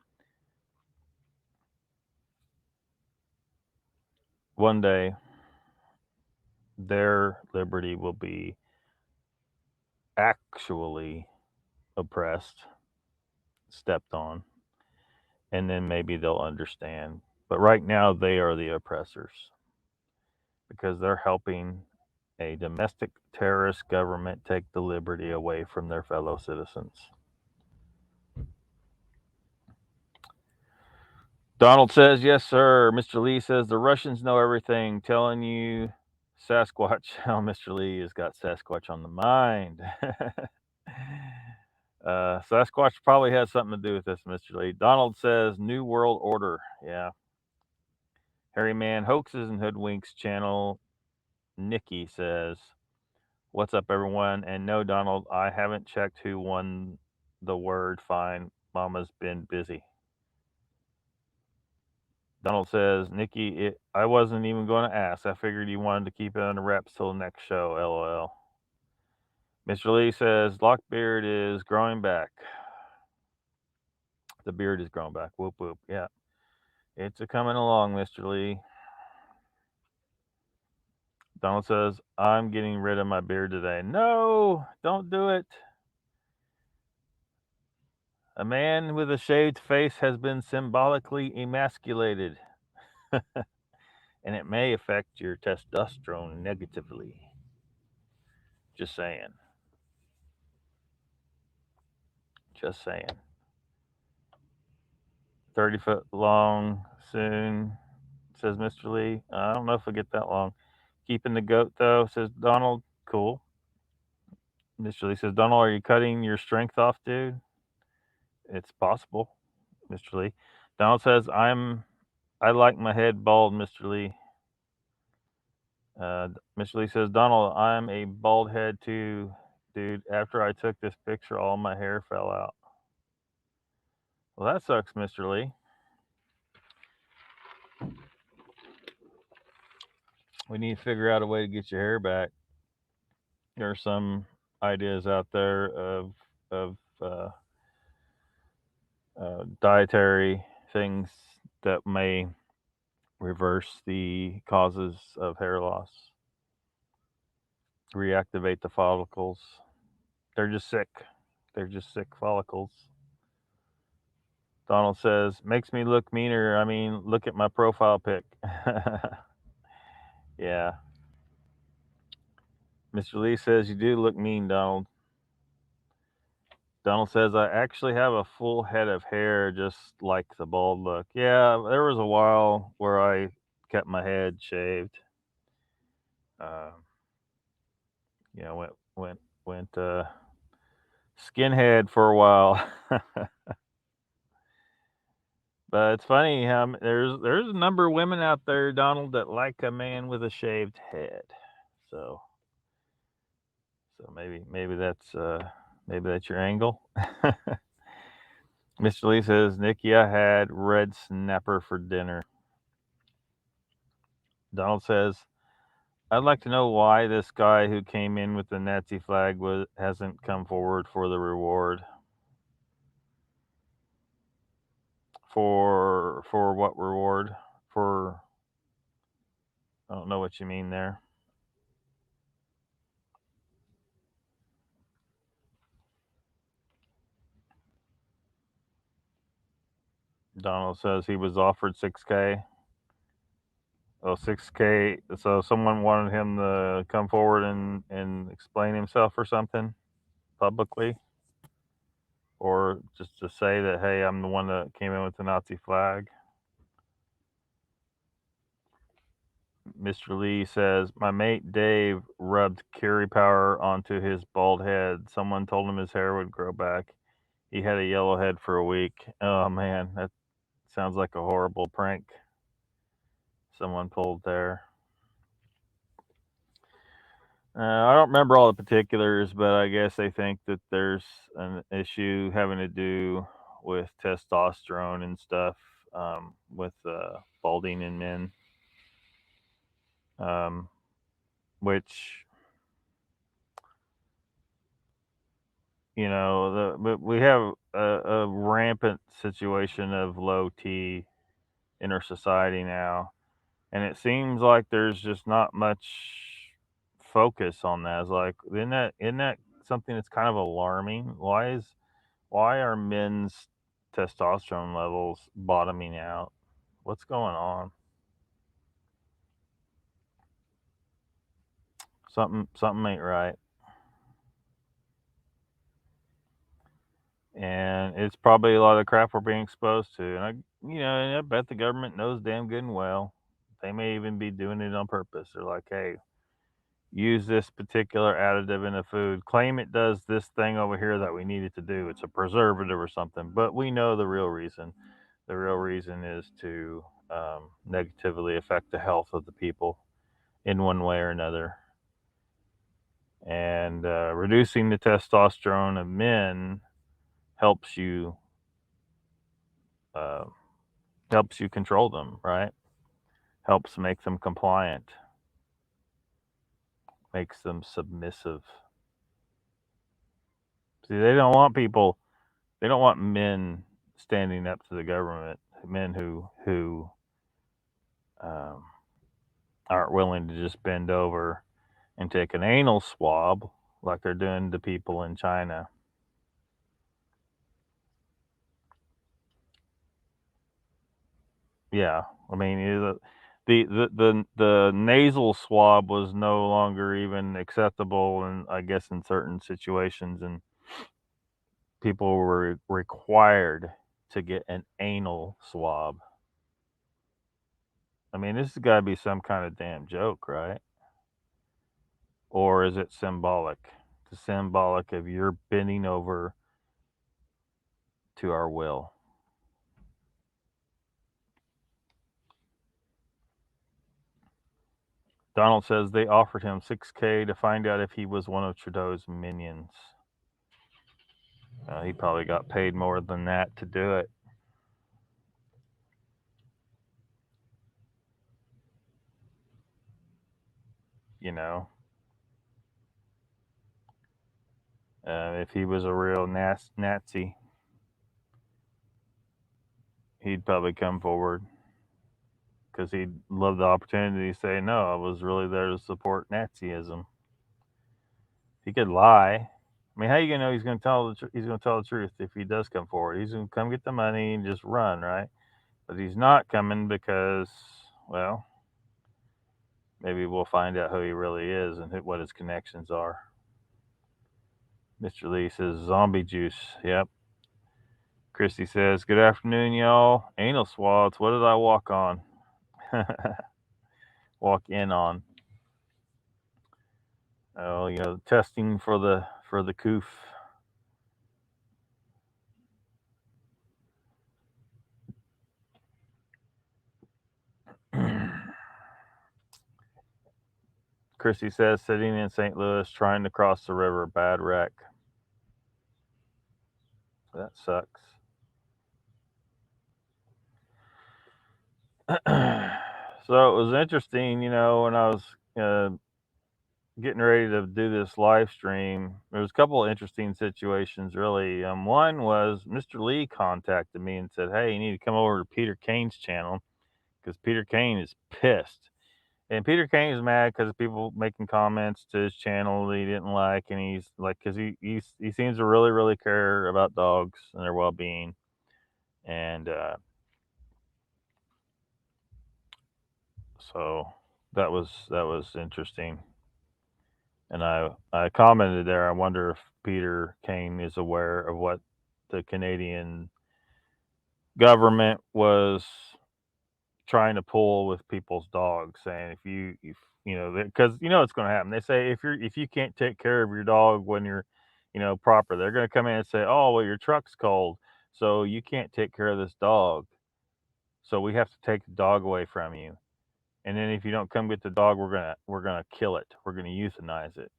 one day their liberty will be actually oppressed, stepped on, and then maybe they'll understand. But right now, they are the oppressors because they're helping a domestic terrorist government take the liberty away from their fellow citizens. Donald says, yes, sir. Mr. Lee says, the Russians know everything, telling you Sasquatch. Oh, Mr. Lee has got Sasquatch on the mind. Sasquatch probably has something to do with this, Mr. Lee. Donald says, New World Order. Yeah. Harry Man, Hoaxes and Hoodwinks channel. Nikki says, what's up, everyone? And no, Donald, I haven't checked who won the word fine. Mama's been busy. Donald says, Nikki, I wasn't even going to ask. I figured you wanted to keep it under wraps till the next show. LOL. Mr. Lee says, Lockbeard is growing back. The beard is growing back. Whoop, whoop. Yeah. It's a coming along, Mr. Lee. Donald says, I'm getting rid of my beard today. No, don't do it. A man with a shaved face has been symbolically emasculated. And it may affect your testosterone negatively. Just saying. Just saying. 30 foot long soon, says Mr. Lee. I don't know if I get that long. Keeping the goat, though, says Donald. Cool. Mr. Lee says, Donald, are you cutting your strength off, dude? It's possible, Mr. Lee. Donald says, I like my head bald, Mr. Lee. Mr. Lee says, Donald, I'm a bald head too, dude. After I took this picture, all my hair fell out. Well, that sucks, Mr. Lee. We need to figure out a way to get your hair back. There are some ideas out there of dietary things that may reverse the causes of hair loss, reactivate the follicles. They're just sick. They're just sick follicles. Donald says, makes me look meaner. I mean, look at my profile pic. Yeah. Mr. Lee says, you do look mean, Donald. Donald says, I actually have a full head of hair, just like the bald look. Yeah, there was a while where I kept my head shaved. Went skinhead for a while. But it's funny how there's a number of women out there, Donald, that like a man with a shaved head. So maybe that's your angle. Mr. Lee says, Nikki, I had red snapper for dinner. Donald says, I'd like to know why this guy who came in with the Nazi flag hasn't come forward for the reward. For what reward? For, I don't know what you mean there. Donald says he was offered $6K. Oh, $6K. So someone wanted him to come forward and explain himself or something publicly, or just to say that, hey, I'm the one that came in with the Nazi flag. Mr. Lee says, my mate Dave rubbed curry powder onto his bald head. Someone told him his hair would grow back. He had a yellow head for a week. Oh man, that sounds like a horrible prank someone pulled there. I don't remember all the particulars, but I guess they think that there's an issue having to do with testosterone and stuff, with balding in men, which, but we have a rampant situation of low T in our society now, and it seems like there's just not much focus on that. It's like, isn't that something that's kind of alarming? Why are men's testosterone levels bottoming out? What's going on? Something ain't right. And it's probably a lot of crap we're being exposed to. And I bet the government knows damn good and well. They may even be doing it on purpose. They're like, hey, use this particular additive in a food. Claim it does this thing over here that we need it to do. It's a preservative or something. But we know the real reason. The real reason is to negatively affect the health of the people in one way or another. And reducing the testosterone of men helps you control them, right? Helps make them compliant, makes them submissive. See, they don't want men standing up to the government, men who aren't willing to just bend over and take an anal swab like they're doing to people in China. Yeah, I mean, the nasal swab was no longer even acceptable, and I guess in certain situations, and people were required to get an anal swab. I mean, this has got to be some kind of damn joke, right? Or is it symbolic? It's symbolic of your bending over to our will. Donald says they offered him $6,000 to find out if he was one of Trudeau's minions. He probably got paid more than that to do it. If he was a real Nazi, he'd probably come forward because he'd love the opportunity to say, no, I was really there to support Nazism. He could lie. I mean, how are you gonna know he's gonna tell the truth if he does come forward? He's gonna come get the money and just run, right? But he's not coming because, well, maybe we'll find out who he really is and what his connections are. Mr. Lee says zombie juice. Yep. Christy says, good afternoon, y'all. Anal swabs. What did I walk on? Walk in on. Oh, testing for the coof. Christy says, sitting in St. Louis, trying to cross the river. Bad wreck. That sucks. So it was interesting, when I was getting ready to do this live stream. There was a couple of interesting situations, really. One was Mr. Lee contacted me and said, hey, you need to come over to Peter Kane's channel because Peter Kane is pissed. And Peter Kane is mad because people making comments to his channel that he didn't like, and he's like, because he seems to really, really care about dogs and their well-being. And so that was interesting. And I commented there, I wonder if Peter Kane is aware of what the Canadian government was trying to pull with people's dogs, saying if because it's going to happen. They say if you can't take care of your dog when you're proper, they're going to come in and say, oh well, your truck's cold, so you can't take care of this dog, so we have to take the dog away from you, and then if you don't come get the dog, we're gonna kill it, we're gonna euthanize it.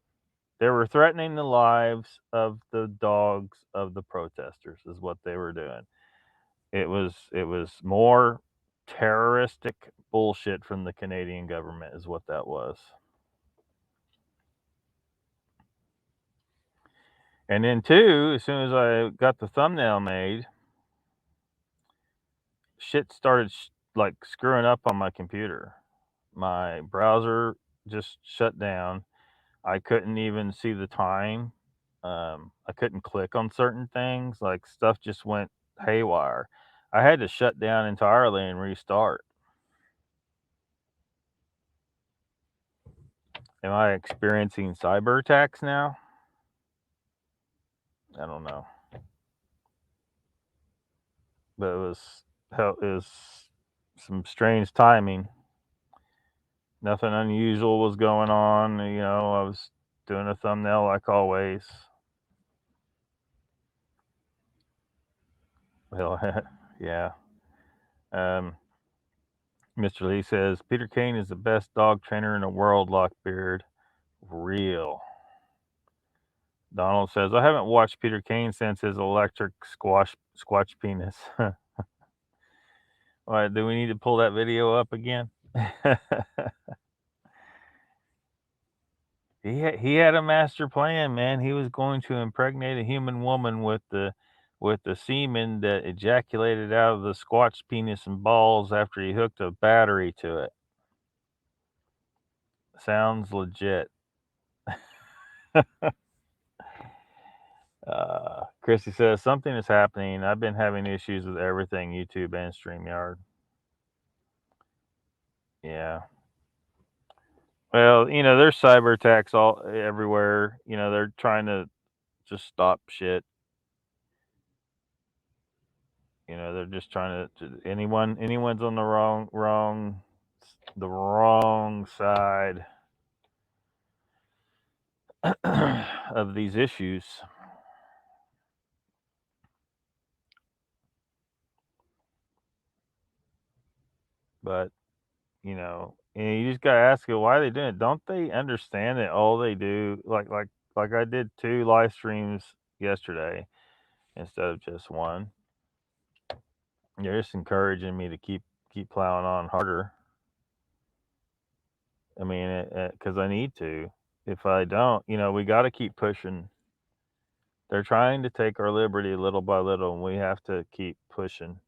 They were threatening the lives of the dogs of the protesters is what they were doing. It was more terroristic bullshit from the Canadian government is what that was. And then two, as soon as I got the thumbnail made, shit started like screwing up on my computer. My browser just shut down. I couldn't even see the time. I couldn't click on certain things. Like stuff just went haywire. I had to shut down entirely and restart. Am I experiencing cyber attacks now? I don't know. But it was some strange timing. Nothing unusual was going on. I was doing a thumbnail like always. Well, yeah. Mr. Lee says, Peter Kane is the best dog trainer in the world, Lockbeard. Real. Donald says, I haven't watched Peter Kane since his electric squatch penis. All right, do we need to pull that video up again? He had a master plan, man. He was going to impregnate a human woman with the semen that ejaculated out of the squatch penis and balls after he hooked a battery to it. Sounds legit. Chrissy says, something is happening. I've been having issues with everything, YouTube and StreamYard. Yeah. Well, there's cyber attacks everywhere. They're trying to just stop shit. They're just trying to anyone's on the wrong side of these issues. But you just gotta ask it why they doing it. Don't they understand that all they do, like I did 2 live streams yesterday instead of just one. They're just encouraging me to keep plowing on harder. I mean, because I need to. If I don't, we got to keep pushing. They're trying to take our liberty little by little, and we have to keep pushing,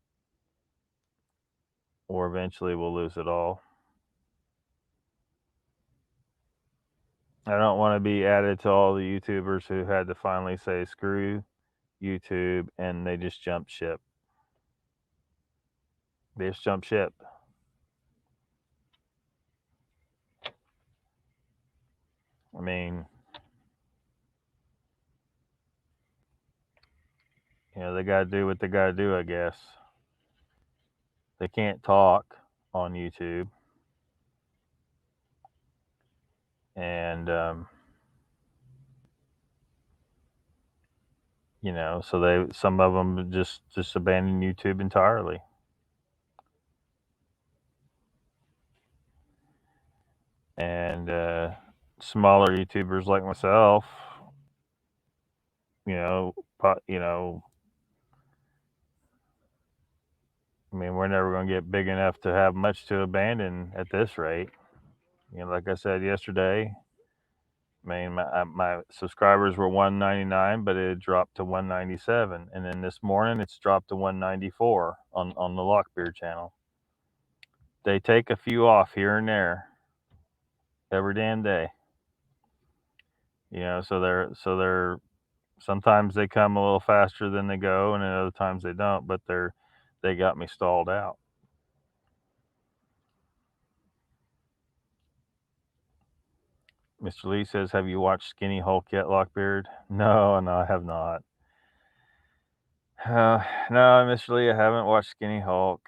or eventually we'll lose it all. I don't want to be added to all the YouTubers who had to finally say screw YouTube and they just jumped ship. They just jumped ship. I mean, they got to do what they got to do, I guess. They can't talk on YouTube. And, so some of them just abandon YouTube entirely. And smaller YouTubers like myself, I mean, we're never going to get big enough to have much to abandon at this rate. Like I said yesterday, I mean, my subscribers were 199, but it dropped to 197. And then this morning, it's dropped to 194 on the Lockbeard channel. They take a few off here and there every damn day. So they're sometimes they come a little faster than they go, and then other times they don't. But they got me stalled out. Mr. Lee says, have you watched Skinny Hulk yet, Lockbeard? No, I have not. No, Mr. Lee, I haven't watched Skinny Hulk.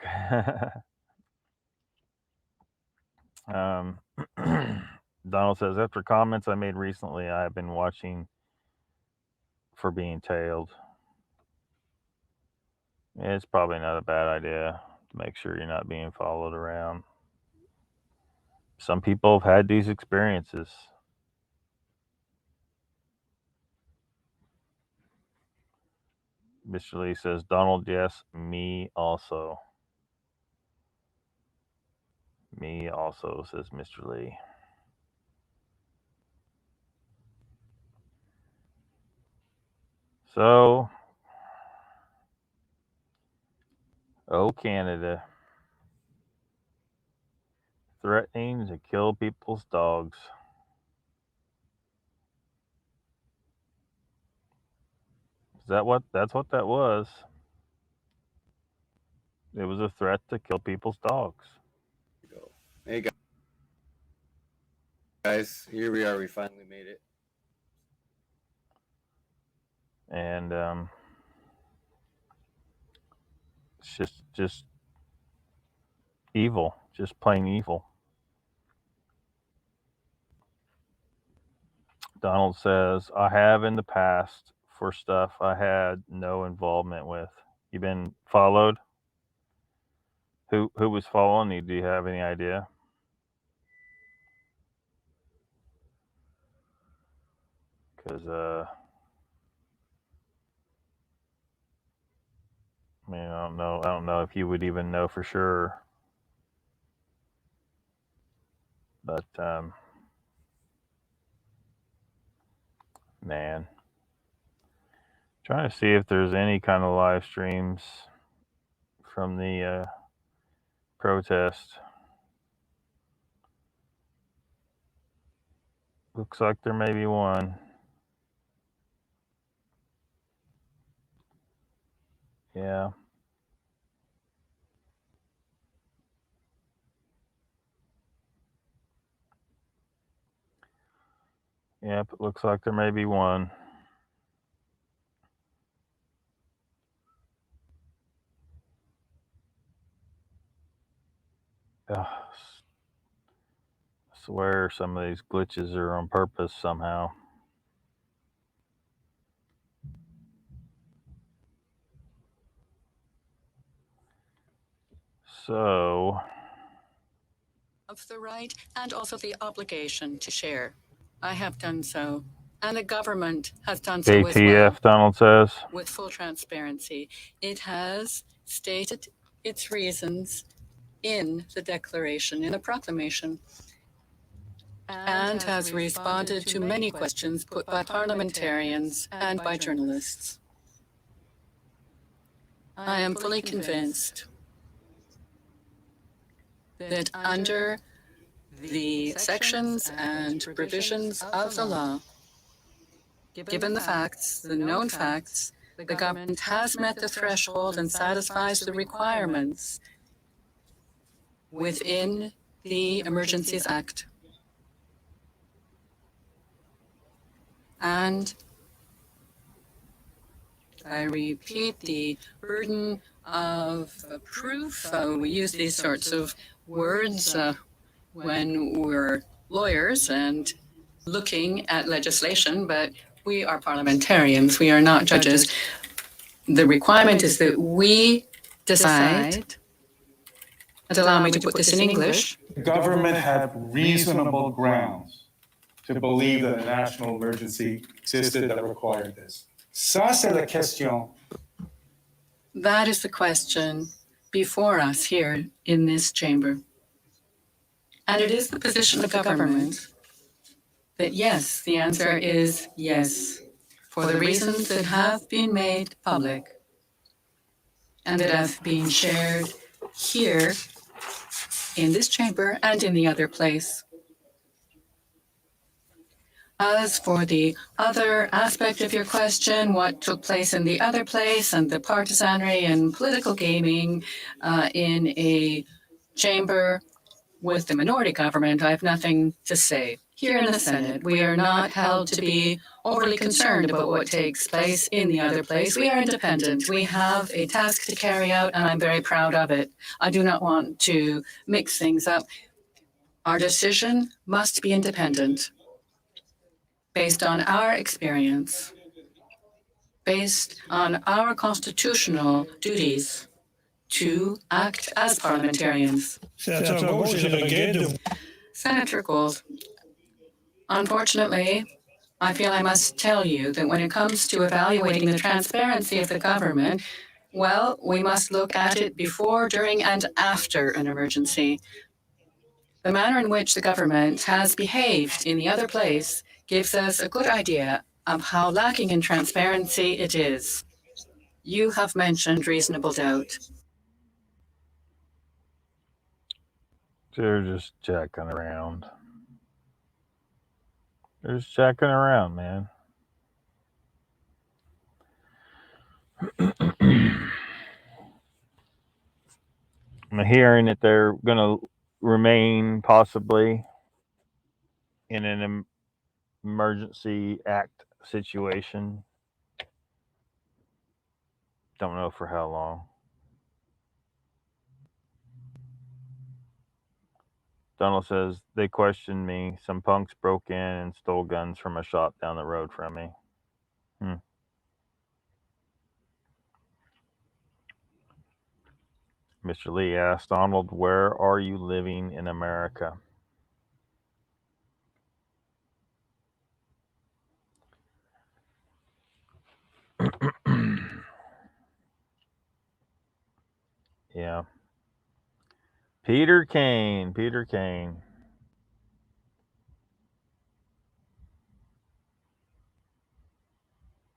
Donald says, after comments I made recently, I have been watching for being tailed. It's probably not a bad idea to make sure you're not being followed around. Some people have had these experiences. Mr. Lee says, Donald, yes, me also. Me also, says Mr. Lee. So, oh, Canada. Threatening to kill people's dogs. That's what that was. It was a threat to kill people's dogs. Hey guys, here we are. We finally made it. And it's just evil, just plain evil. Donald says, I have in the past for stuff I had no involvement with. You been followed? Who was following you? Do you have any idea? Because I mean, I don't know if you would even know for sure. But man, trying to see if there's any kind of live streams from the protest. Looks like there may be one. Yeah. Yep, it looks like there may be one. I swear some of these glitches are on purpose somehow. So, of the right and also the obligation to share. I have done so, and the government has done so as well. ATF, Donald says. With full transparency. It has stated its reasons in the declaration, in the proclamation, and has responded to many questions put by parliamentarians and by journalists. I am fully convinced that under the sections and provisions of the law, given the facts, the known facts, the government has met the threshold and satisfies the requirements within the Emergencies Act. And I repeat, the burden of proof, we use these sorts of words when we're lawyers and looking at legislation, but we are parliamentarians, we are not judges. The requirement is that we decide, and allow me to put this in English. The government had reasonable grounds to believe that a national emergency existed that required this. Ça, c'est la question. That is the question before us here in this chamber. And it is the position of the government that yes, the answer is yes, for the reasons that have been made public and that have been shared here in this chamber and in the other place. As for the other aspect of your question, what took place in the other place and the partisanry and political gaming in a chamber with the minority government, I have nothing to say. Here in the Senate, we are not held to be overly concerned about what takes place in the other place. We are independent. We have a task to carry out, and I'm very proud of it. I do not want to mix things up. Our decision must be independent, based on our experience, based on our constitutional duties to act as parliamentarians. Senator Gould, unfortunately, I feel I must tell you that when it comes to evaluating the transparency of the government, well, we must look at it before, during, and after an emergency. The manner in which the government has behaved in the other place gives us a good idea of how lacking in transparency it is. You have mentioned reasonable doubt. They're just checking around. They're just checking around, man. I'm hearing that they're going to remain possibly in an emergency act situation. Don't know for how long. Donald says, they questioned me. Some punks broke in and stole guns from a shop down the road from me. Mr. Lee asked Donald, where are you living in America? Yeah. Peter Kane.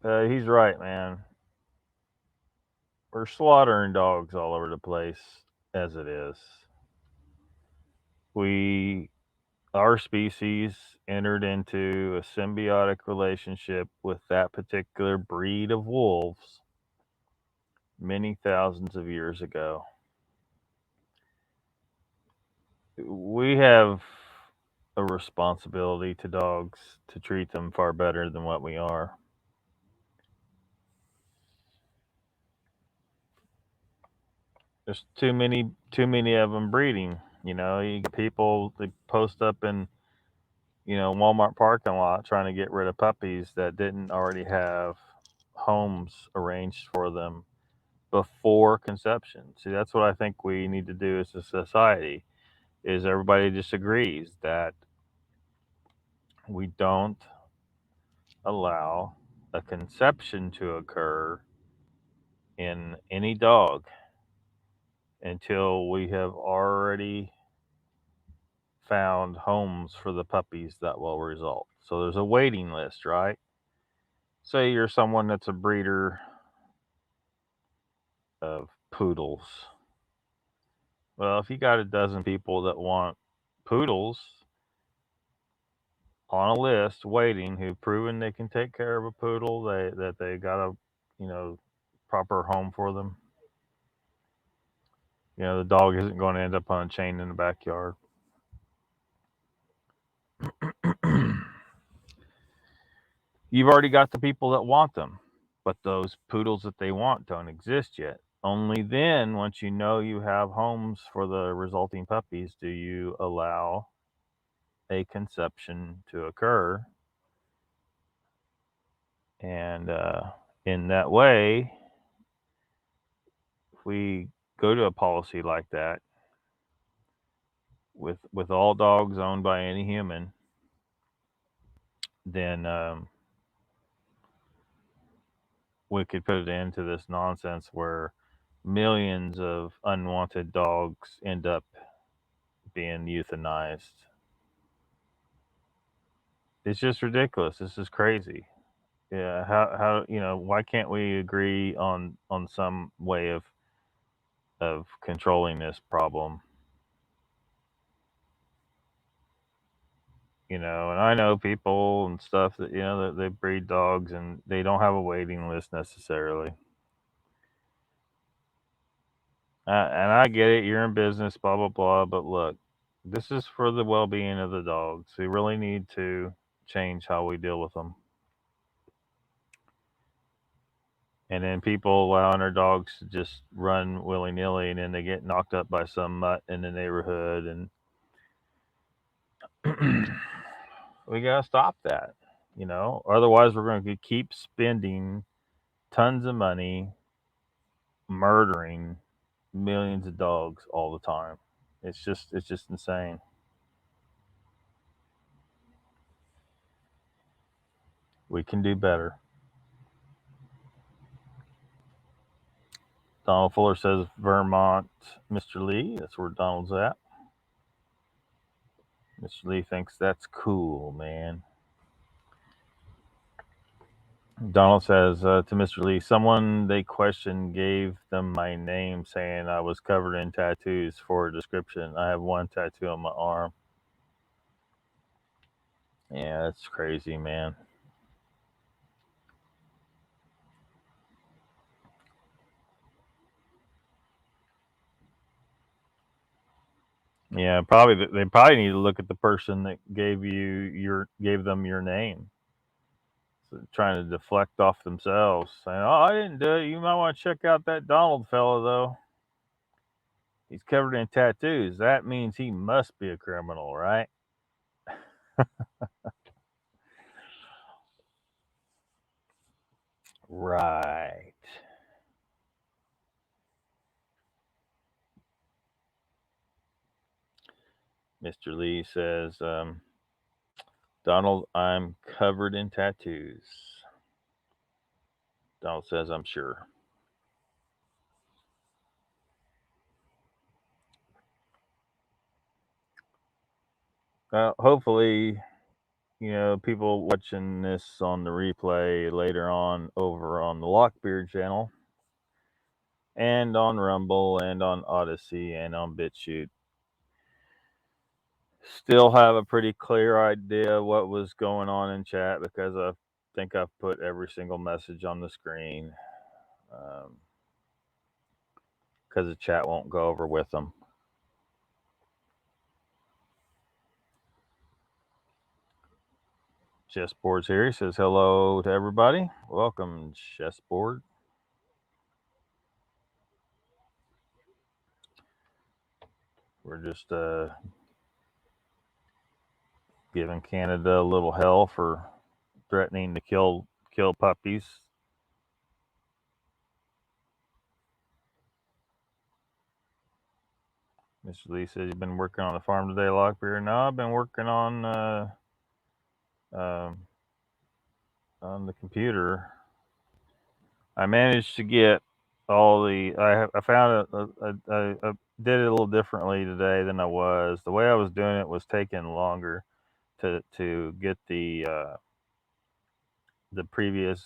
He's right, man. We're slaughtering dogs all over the place as it is. Our species entered into a symbiotic relationship with that particular breed of wolves many thousands of years ago. We have a responsibility to dogs to treat them far better than what we are. There's too many of them breeding. You know, you get people that post up in, Walmart parking lot trying to get rid of puppies that didn't already have homes arranged for them before conception. See, that's what I think we need to do as a society, is everybody just agrees that we don't allow a conception to occur in any dog until we have already found homes for the puppies that will result. So there's a waiting list, right? Say you're someone that's a breeder of poodles. Well, if you got a dozen people that want poodles on a list waiting, who've proven they can take care of a poodle, that they got a proper home for them, the dog isn't going to end up on a chain in the backyard. You've already got the people that want them, but those poodles that they want don't exist yet. Only then, once you know you have homes for the resulting puppies, do you allow a conception to occur. And in that way, if we go to a policy like that, with all dogs owned by any human, then we could put an end to this nonsense where millions of unwanted dogs end up being euthanized. It's just ridiculous. This is crazy. Yeah, how why can't we agree on some way of controlling this problem? And I know people and stuff that that they breed dogs and they don't have a waiting list necessarily. And I get it, you're in business, blah blah blah, but look, this is for the well-being of the dogs. We really need to change how we deal with them. And then people allowing their dogs to just run willy-nilly, and then they get knocked up by some mutt in the neighborhood, and we gotta stop that. Otherwise we're going to keep spending tons of money murdering millions of dogs all the time. It's just insane. We can do better. Donald Fuller says Vermont, Mr. Lee. That's where Donald's at. Mr. Lee thinks that's cool, man. Donald says to Mr. Lee, someone they questioned gave them my name saying I was covered in tattoos for a description. I have one tattoo on my arm. Yeah, that's crazy, man. Yeah, probably they probably need to look at the person that gave them your name. So trying to deflect off themselves, saying, "Oh, I didn't do it. You might want to check out that Donald fellow, though. He's covered in tattoos. That means he must be a criminal, right?" Right. Mr. Lee says, Donald, I'm covered in tattoos. Donald says, I'm sure. Hopefully, people watching this on the replay later on over on the LOCKBEARD channel and on Rumble and on Odyssey and on BitChute still have a pretty clear idea what was going on in chat, because I think I've put every single message on the screen, because the chat won't go over with them. Chessboard's here. He says hello to everybody. Welcome, Chessboard. We're just giving Canada a little hell for threatening to kill puppies. Mr. Lee says you've been working on the farm today, Lockbeard. No, I've been working on the computer. I managed to get all the. I found I did it a little differently today than I was. The way I was doing it was taking longer to get the previous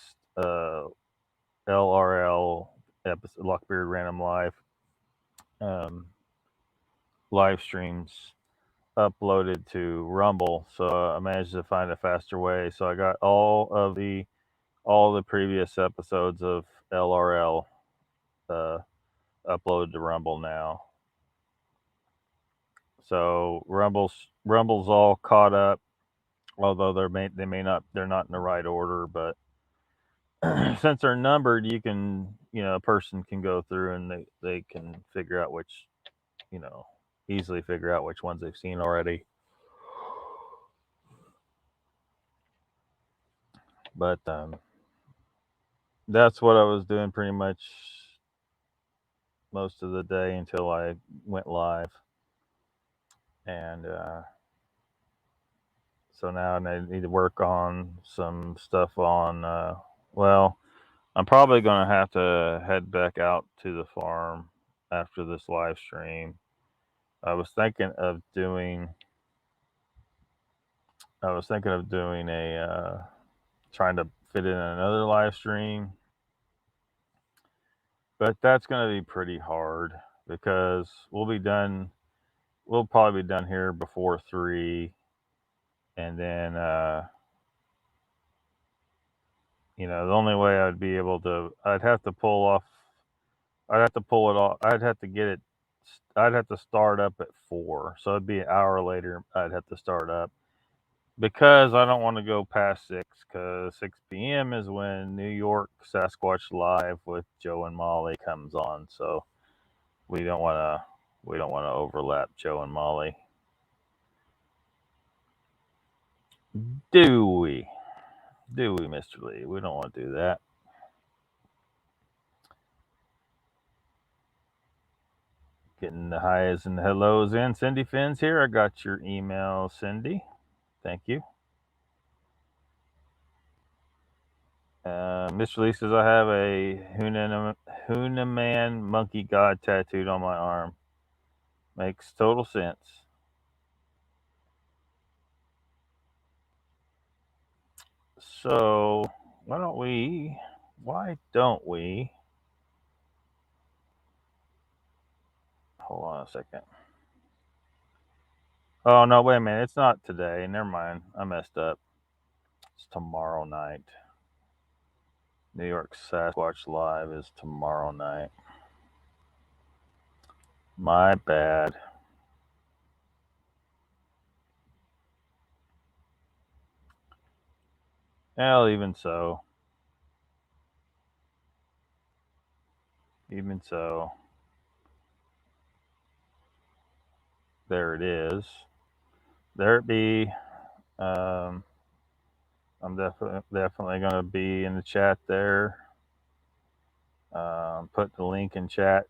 LRL episode, LOCKBEARD Random live streams uploaded to Rumble. So I managed to find a faster way. So I got all the previous episodes of LRL uploaded to Rumble now. So Rumble's all caught up, although they're not in the right order, but since they're numbered, you can, a person can go through and they can figure out which, easily figure out which ones they've seen already. But that's what I was doing pretty much most of the day until I went live. And so now I need to work on some stuff on, I'm probably going to have to head back out to the farm after this live stream. I was thinking of doing a trying to fit in another live stream, but that's going to be pretty hard because we'll probably be done here before 3, and then the only way I'd be able to, I'd have to pull it off. I'd have to start up at 4, so it'd be an hour later. I'd have to start up, because I don't want to go past 6, because 6 p.m. is when New York Sasquatch Live with Joe and Molly comes on. So we don't want to overlap Joe and Molly. Do we? Do we, Mr. Lee? We don't want to do that. Getting the highs and the hellos in. Cindy Finn's here. I got your email, Cindy. Thank you. Mr. Lee says, I have a Hunaman monkey god tattooed on my arm. Makes total sense. So, why don't we? Hold on a second. Oh, no, wait a minute. It's not today. Never mind. I messed up. It's tomorrow night. New York Sasquatch Live is tomorrow night. My bad. Well, even so. There it is. There it be. I'm definitely going to be in the chat there. Put the link in chat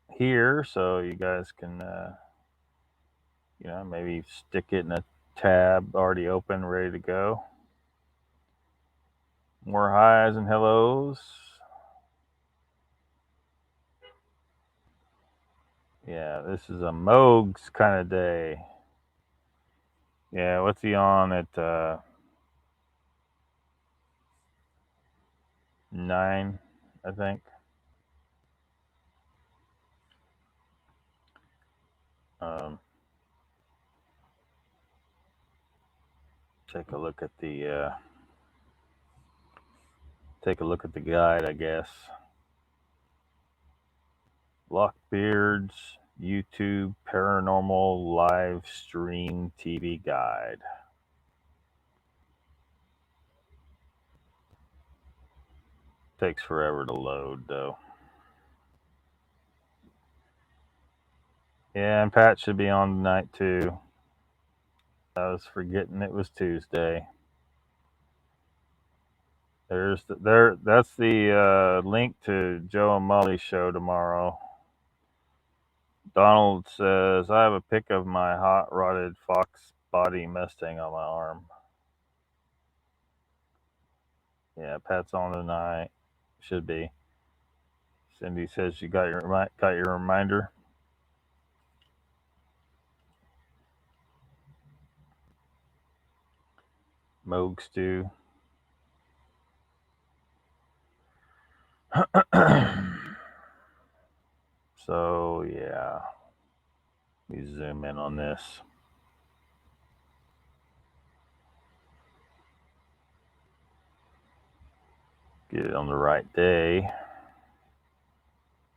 here so you guys can, maybe stick it in a tab already open, ready to go. More highs and hellos. Yeah, this is a Mogs kind of day. Yeah, what's he on at 9, I think. Take a look at the guide, I guess. LOCKBEARD's YouTube Paranormal Live Stream TV Guide. Takes forever to load, though. Yeah, and Pat should be on tonight, too. I was forgetting it was Tuesday. That's the link to Joe and Molly's show tomorrow. Donald says, I have a pic of my hot rotted fox body Mustang on my arm. Yeah, Pat's on tonight. Should be. Cindy says you got your reminder. Moog Stew. So yeah, let me zoom in on this. Get it on the right day.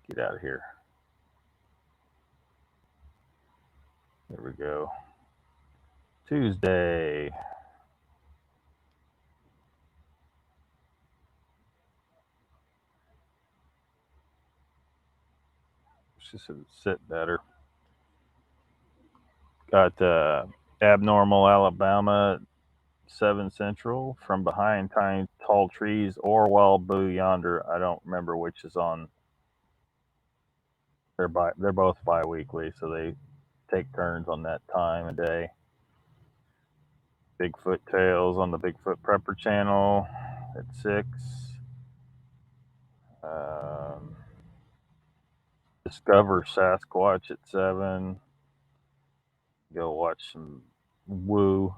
Get out of here. There we go. Tuesday. Should sit better. Got Abnormal Alabama 7 Central, From Behind Tall Trees, Orwell Boo Yonder. I don't remember which is on. They're both bi-weekly, so they take turns on that time of day. Bigfoot Tales on the Bigfoot Prepper channel at 6. Discover Sasquatch at 7. Go watch some woo.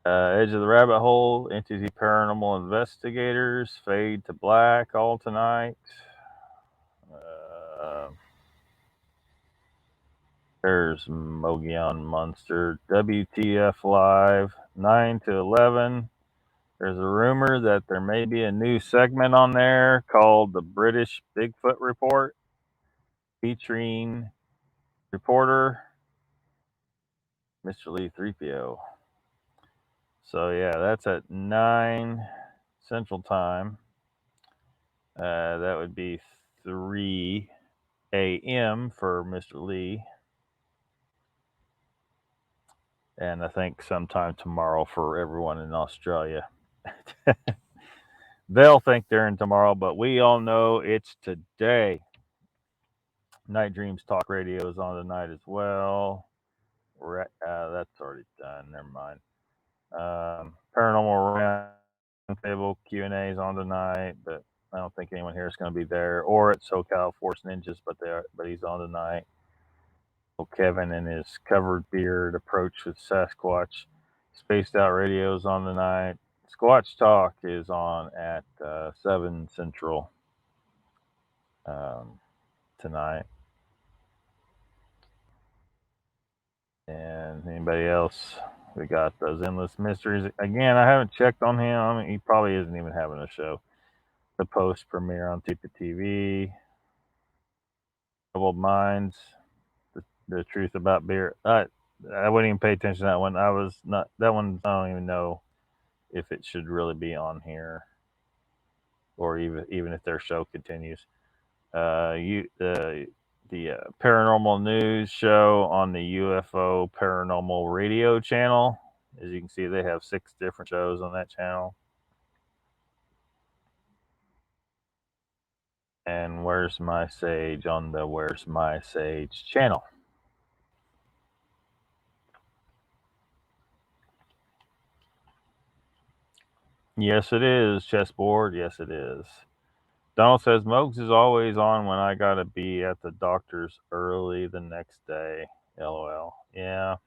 Edge of the Rabbit Hole, Entity Paranormal Investigators, Fade to Black, all tonight. There's Mogollon Monster, WTF Live, 9 to 11. There's a rumor that there may be a new segment on there called the British Bigfoot Report, featuring reporter Mr. Lee 3PO. So yeah, that's at 9 Central Time. That would be 3 a.m. for Mr. Lee. and I think sometime tomorrow for everyone in Australia. They'll think they're in tomorrow, but we all know it's today. Night Dreams Talk Radio is on tonight as well. That's already done. Never mind. Paranormal Roundtable Q&A is on tonight, but I don't think anyone here is going to be there. Or at SoCal Force Ninjas, but he's on tonight. Kevin and his covered beard approach with Sasquatch. Spaced Out Radio is on tonight. Squatch Talk is on at 7 Central tonight. And anybody else? We got those Endless Mysteries. Again, I haven't checked on him. I mean, he probably isn't even having a show. The post premiere on Tupa TV. Troubled Minds. The Truth About Beer. I wouldn't even pay attention to that one. That one, I don't even know if it should really be on here, or even if their show continues. The Paranormal News show on the UFO Paranormal Radio channel. As you can see, they have 6 different shows on that channel. And Where's My Sage on the Where's My Sage channel. Yes, it is. Chessboard. Yes, it is. Donald says, Mokes is always on when I gotta be at the doctor's early the next day. LOL. Yeah.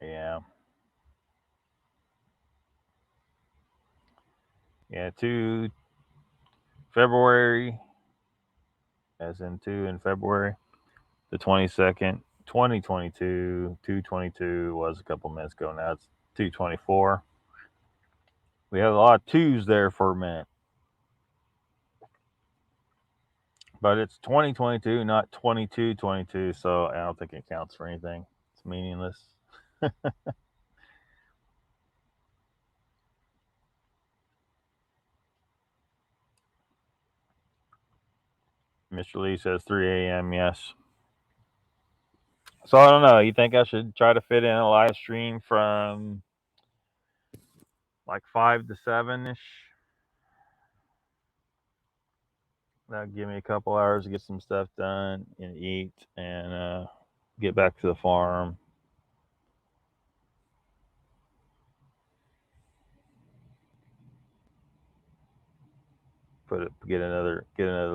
Yeah. Yeah, 2 February, as in 2 in February, the 22nd, 2022. 222 was a couple minutes ago. Now it's 224. We had a lot of 2s there for a minute. But it's 2022, not 2222, so I don't think it counts for anything. It's meaningless. Mr. Lee says 3 a.m. Yes. So I don't know. You think I should try to fit in a live stream from like 5 to 7 ish? That'll give me a couple hours to get some stuff done and eat and get back to the farm. Get another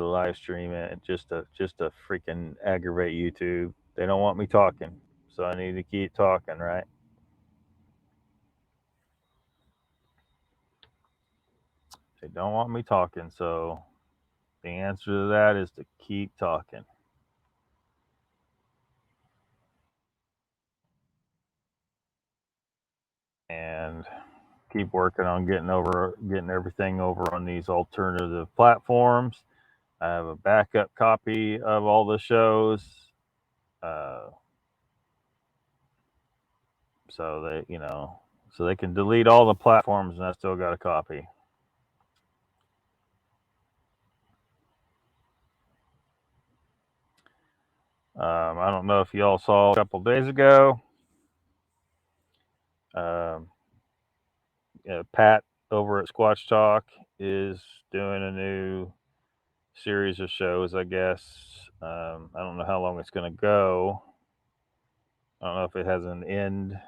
live stream in just to freaking aggravate YouTube. They don't want me talking, so I need to keep talking, right? They don't want me talking, so the answer to that is to keep talking. And keep working on getting everything over on these alternative platforms. I have a backup copy of all the shows. So they can delete all the platforms and I still got a copy. I don't know if y'all saw a couple days ago. Pat over at Squatch Talk is doing a new series of shows, I guess. I don't know how long it's going to go. I don't know if it has an end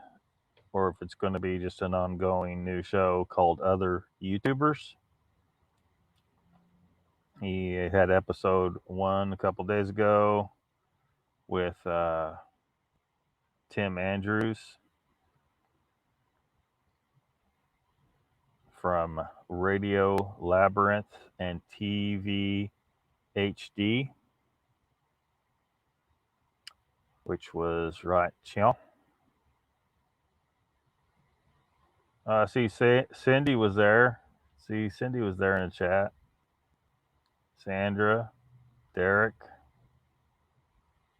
or if it's going to be just an ongoing new show called Other YouTubers. He had episode 1 a couple days ago with Tim Andrews from Radio Labyrinth and TV HD, which was right, chill. See, Cindy was there. Cindy was there in the chat. Sandra, Derek.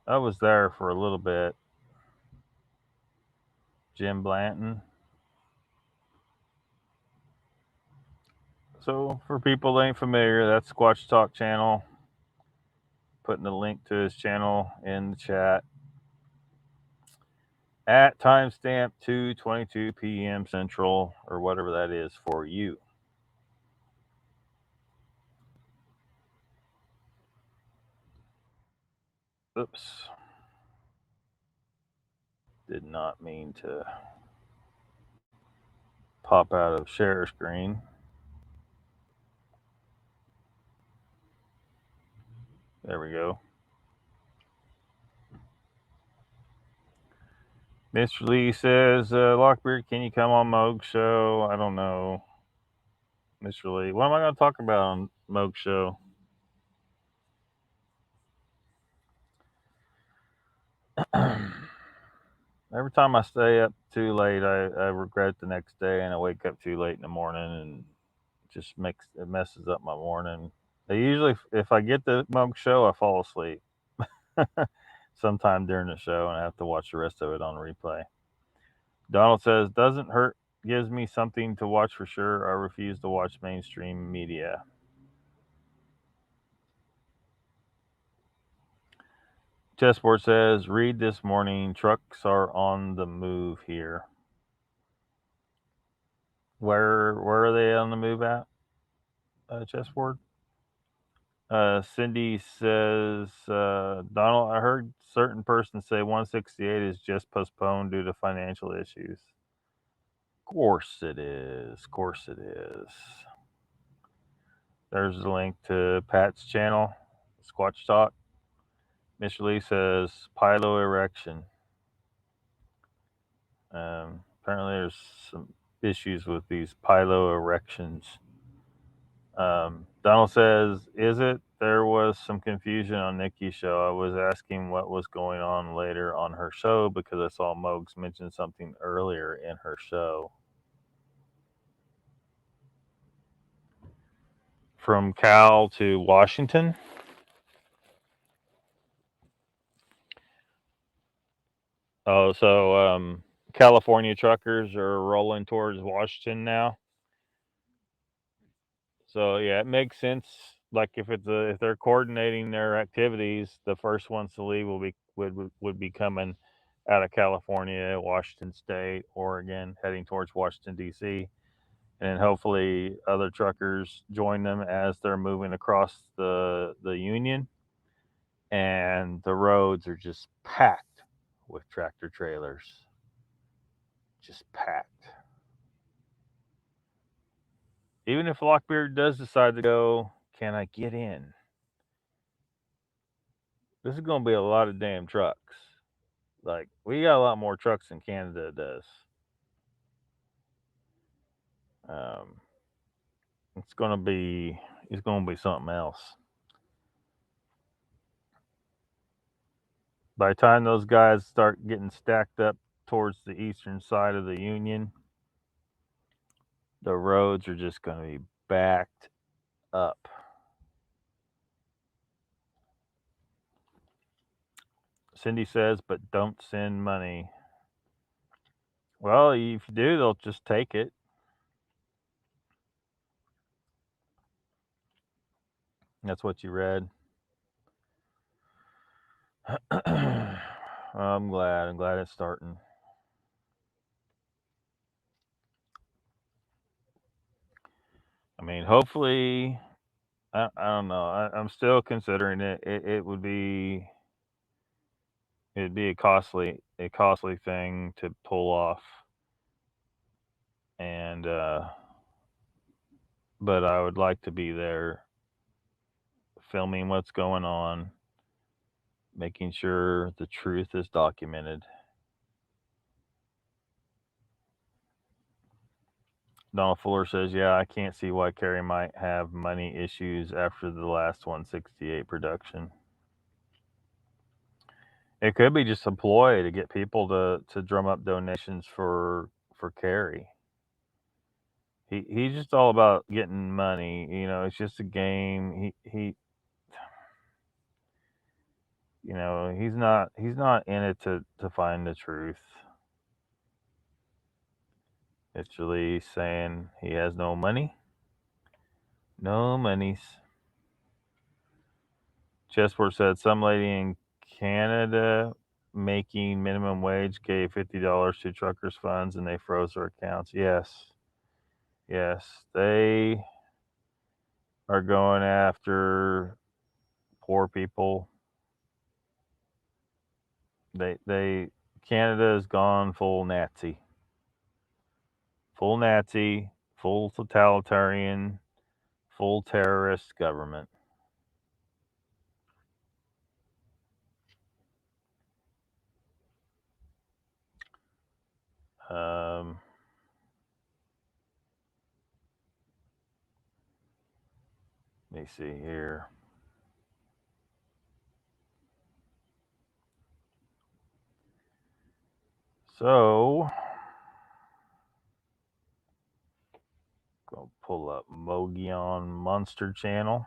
I was there for a little bit. Jim Blanton. So for people that ain't familiar, that's Squatch Talk channel. putting the link to his channel in the chat at timestamp 2:22 p.m. Central, or whatever that is for you. Oops. Did not mean to pop out of share screen. There we go. Mr. Lee says, Lockbeard, can you come on Moog's show? I don't know. Mr. Lee, what am I going to talk about on Moog's show? Every time I stay up too late, I regret the next day, and I wake up too late in the morning, and it messes up my morning. Usually, if I get the Moog show, I fall asleep sometime during the show, and I have to watch the rest of it on replay. Donald says, doesn't hurt, gives me something to watch for sure. I refuse to watch mainstream media. Chessboard says, read this morning, trucks are on the move here. Where are they on the move at? Chessboard? Cindy says, Donald, I heard certain person say 168 is just postponed due to financial issues. Of course it is. Of course it is. There's the link to Pat's channel, Squatch Talk. Mr. Lee says, piloerection. Apparently there's some issues with these piloerections. Donald says, is it? There was some confusion on Nikki's show. I was asking what was going on later on her show because I saw Mogs mention something earlier in her show. From Cal to Washington. Oh, so California truckers are rolling towards Washington now. So yeah, it makes sense. Like if they're coordinating their activities, the first ones to leave would be coming out of California, Washington State, Oregon, heading towards Washington D.C., and hopefully other truckers join them as they're moving across the Union, and the roads are just packed with tractor trailers, just packed. Even if Lockbeard does decide to go, can I get in? This is going to be a lot of damn trucks. Like, we got a lot more trucks than Canada does. It's going to be something else. By the time those guys start getting stacked up towards the eastern side of the Union, the roads are just going to be backed up. Cindy says, but don't send money. Well, if you do, they'll just take it. That's what you read. I'm glad it's starting. I mean, hopefully, I don't know. I'm still considering it. It'd be a costly thing to pull off. And but I would like to be there filming what's going on, making sure the truth is documented. Donald Fuller says, yeah, I can't see why Carrie might have money issues after the last 168 production. It could be just a ploy to get people to drum up donations for Carrie. He's just all about getting money. You know, it's just a game. He you know, he's not in it to find the truth. It's really saying he has no money. No monies. Chessport said some lady in Canada making minimum wage gave $50 to truckers' funds and they froze their accounts. Yes. They are going after poor people. Canada has gone full Nazi, full totalitarian, full terrorist government. Let me see here. So, go pull up Mogion Monster Channel.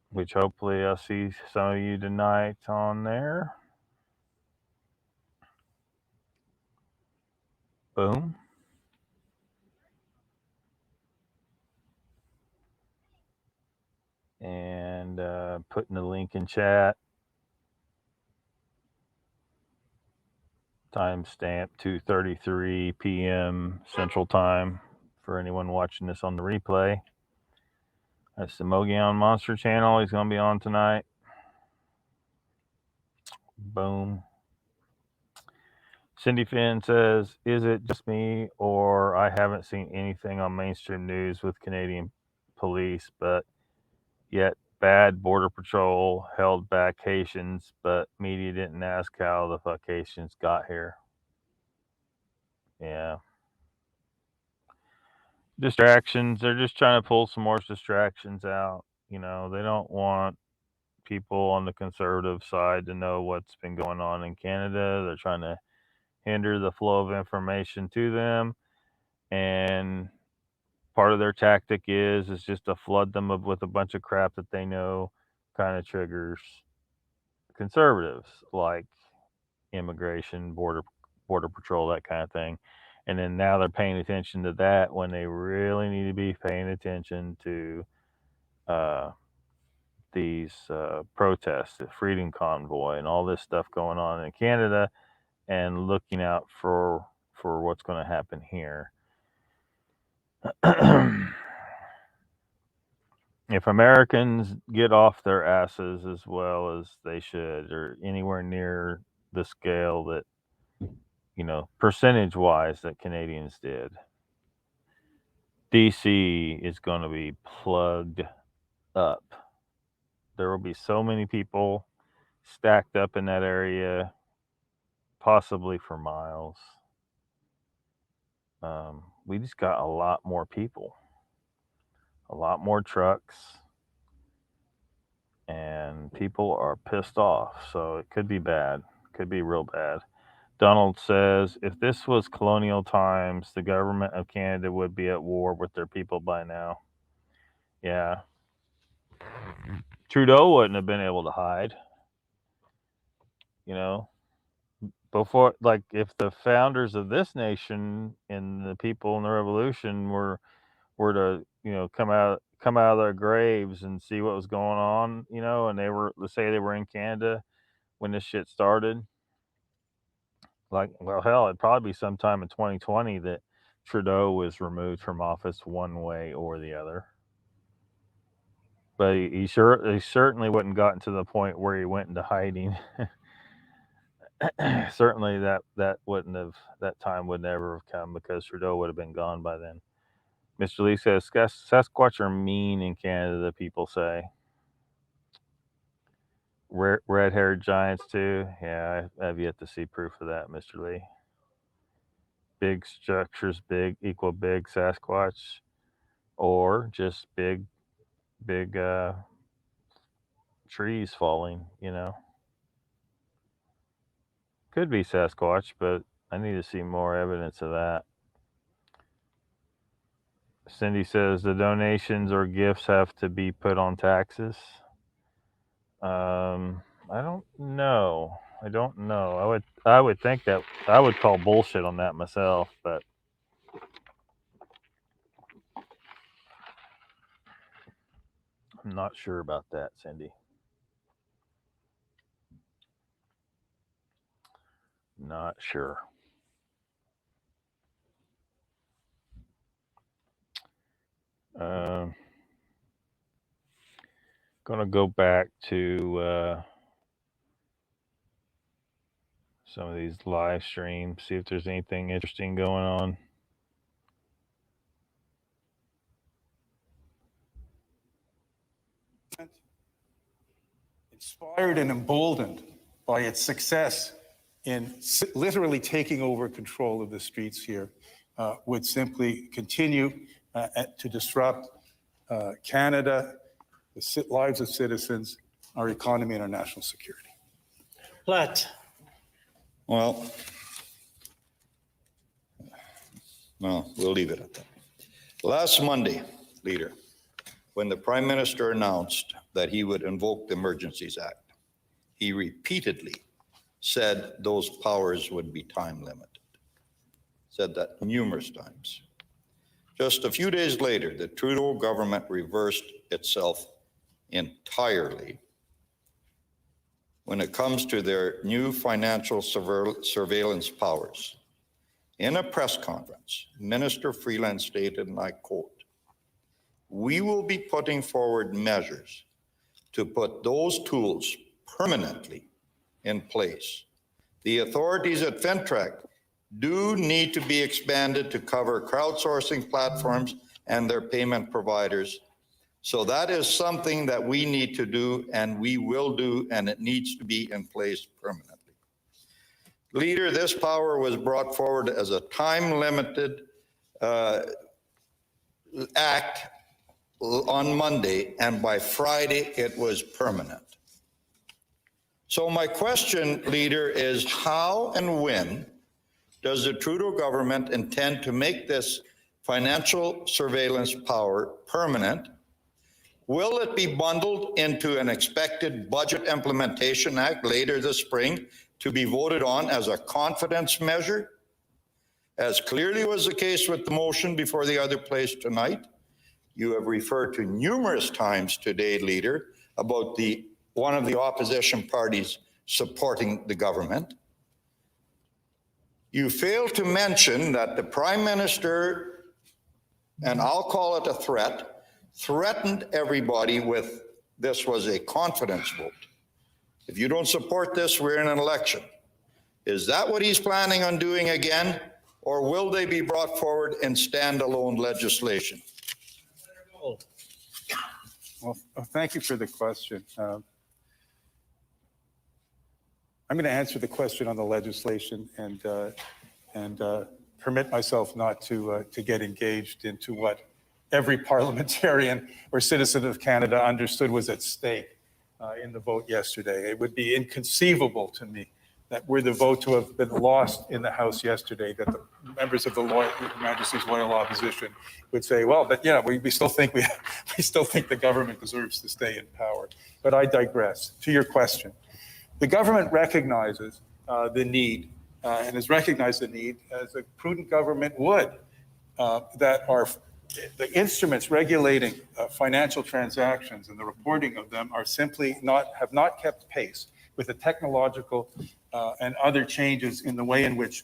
Which hopefully I'll see some of you tonight on there. Boom. And putting the link in chat. Timestamp 2:33 p.m. Central Time for anyone watching this on the replay. That's the Mogion Monster Channel. He's going to be on tonight. Boom. Cindy Finn says, is it just me or I haven't seen anything on mainstream news with Canadian police, but yet bad border patrol held back Haitians, but media didn't ask how the fuck Haitians got here. Yeah. Distractions. They're just trying to pull some more distractions out. You know, they don't want people on the conservative side to know what's been going on in Canada. They're trying to hinder the flow of information to them. And part of their tactic is just to flood them with a bunch of crap that they know kind of triggers conservatives, like immigration, border patrol, that kind of thing. And then now they're paying attention to that when they really need to be paying attention to these protests, the Freedom Convoy, and all this stuff going on in Canada, and looking out for what's going to happen here. If Americans get off their asses as well as they should, or anywhere near the scale that, you know, percentage wise that Canadians did, DC is going to be plugged up. There will be so many people stacked up in that area, possibly for miles. We just got a lot more people, a lot more trucks, and people are pissed off. So it could be bad, could be real bad. Donald says, if this was colonial times, the government of Canada would be at war with their people by now. Yeah. Trudeau wouldn't have been able to hide. You know, before, like, if the founders of this nation and the people in the revolution were to, you know, come out of their graves and see what was going on, you know, and let's say they were in Canada when this shit started, like, well, hell, it'd probably be sometime in 2020 that Trudeau was removed from office one way or the other. But he certainly wouldn't gotten to the point where he went into hiding. Certainly that wouldn't have, that time would never have come, because Trudeau would have been gone by then. Mr. Lee says Sasquatch are mean in Canada, people say. Red-haired giants too. Yeah, I have yet to see proof of that, Mr. Lee. Big structures, equal big Sasquatch, or just big trees falling, you know. Could be Sasquatch, but I need to see more evidence of that. Cindy says the donations or gifts have to be put on taxes. I don't know. I would think that I would call bullshit on that myself, but I'm not sure about that, Cindy. Not sure. Gonna go back to some of these live streams, see if there's anything interesting going on. Inspired and emboldened by its success in literally taking over control of the streets here, would simply continue to disrupt Canada, the lives of citizens, our economy, and our national security. Platt. Well, no, we'll leave it at that. Last Monday, Leader, when the Prime Minister announced that he would invoke the Emergencies Act, he repeatedly said those powers would be time limited. Said that numerous times. Just a few days later, the Trudeau government reversed itself entirely when it comes to their new financial surveillance powers. In a press conference, Minister Freeland stated, and I quote, "We will be putting forward measures to put those tools permanently in place. The authorities at Fintrac do need to be expanded to cover crowdsourcing platforms and their payment providers. So that is something that we need to do and we will do, and it needs to be in place permanently." Leader, this power was brought forward as a time-limited act on Monday, and by Friday it was permanent. So my question, Leader, is how and when does the Trudeau government intend to make this financial surveillance power permanent? Will it be bundled into an expected Budget Implementation Act later this spring to be voted on as a confidence measure, as clearly was the case with the motion before the other place tonight? You have referred to numerous times today, Leader, about one of the opposition parties supporting the government. You fail to mention that the Prime Minister, and I'll call it a threat, threatened everybody with this was a confidence vote. If you don't support this, we're in an election. Is that what he's planning on doing again, or will they be brought forward in standalone legislation? Well, thank you for the question. I'm going to answer the question on the legislation and permit myself not to get engaged into what every parliamentarian or citizen of Canada understood was at stake in the vote yesterday. It would be inconceivable to me that were the vote to have been lost in the House yesterday, that the members of the Majesty's Loyal Opposition would say, well, but yeah, we still think we still think the government deserves to stay in power. But I digress. To your question, the government recognizes the need and has recognized the need, as a prudent government would, that the instruments regulating financial transactions and the reporting of them are simply have not kept pace with the technological and other changes in the way in which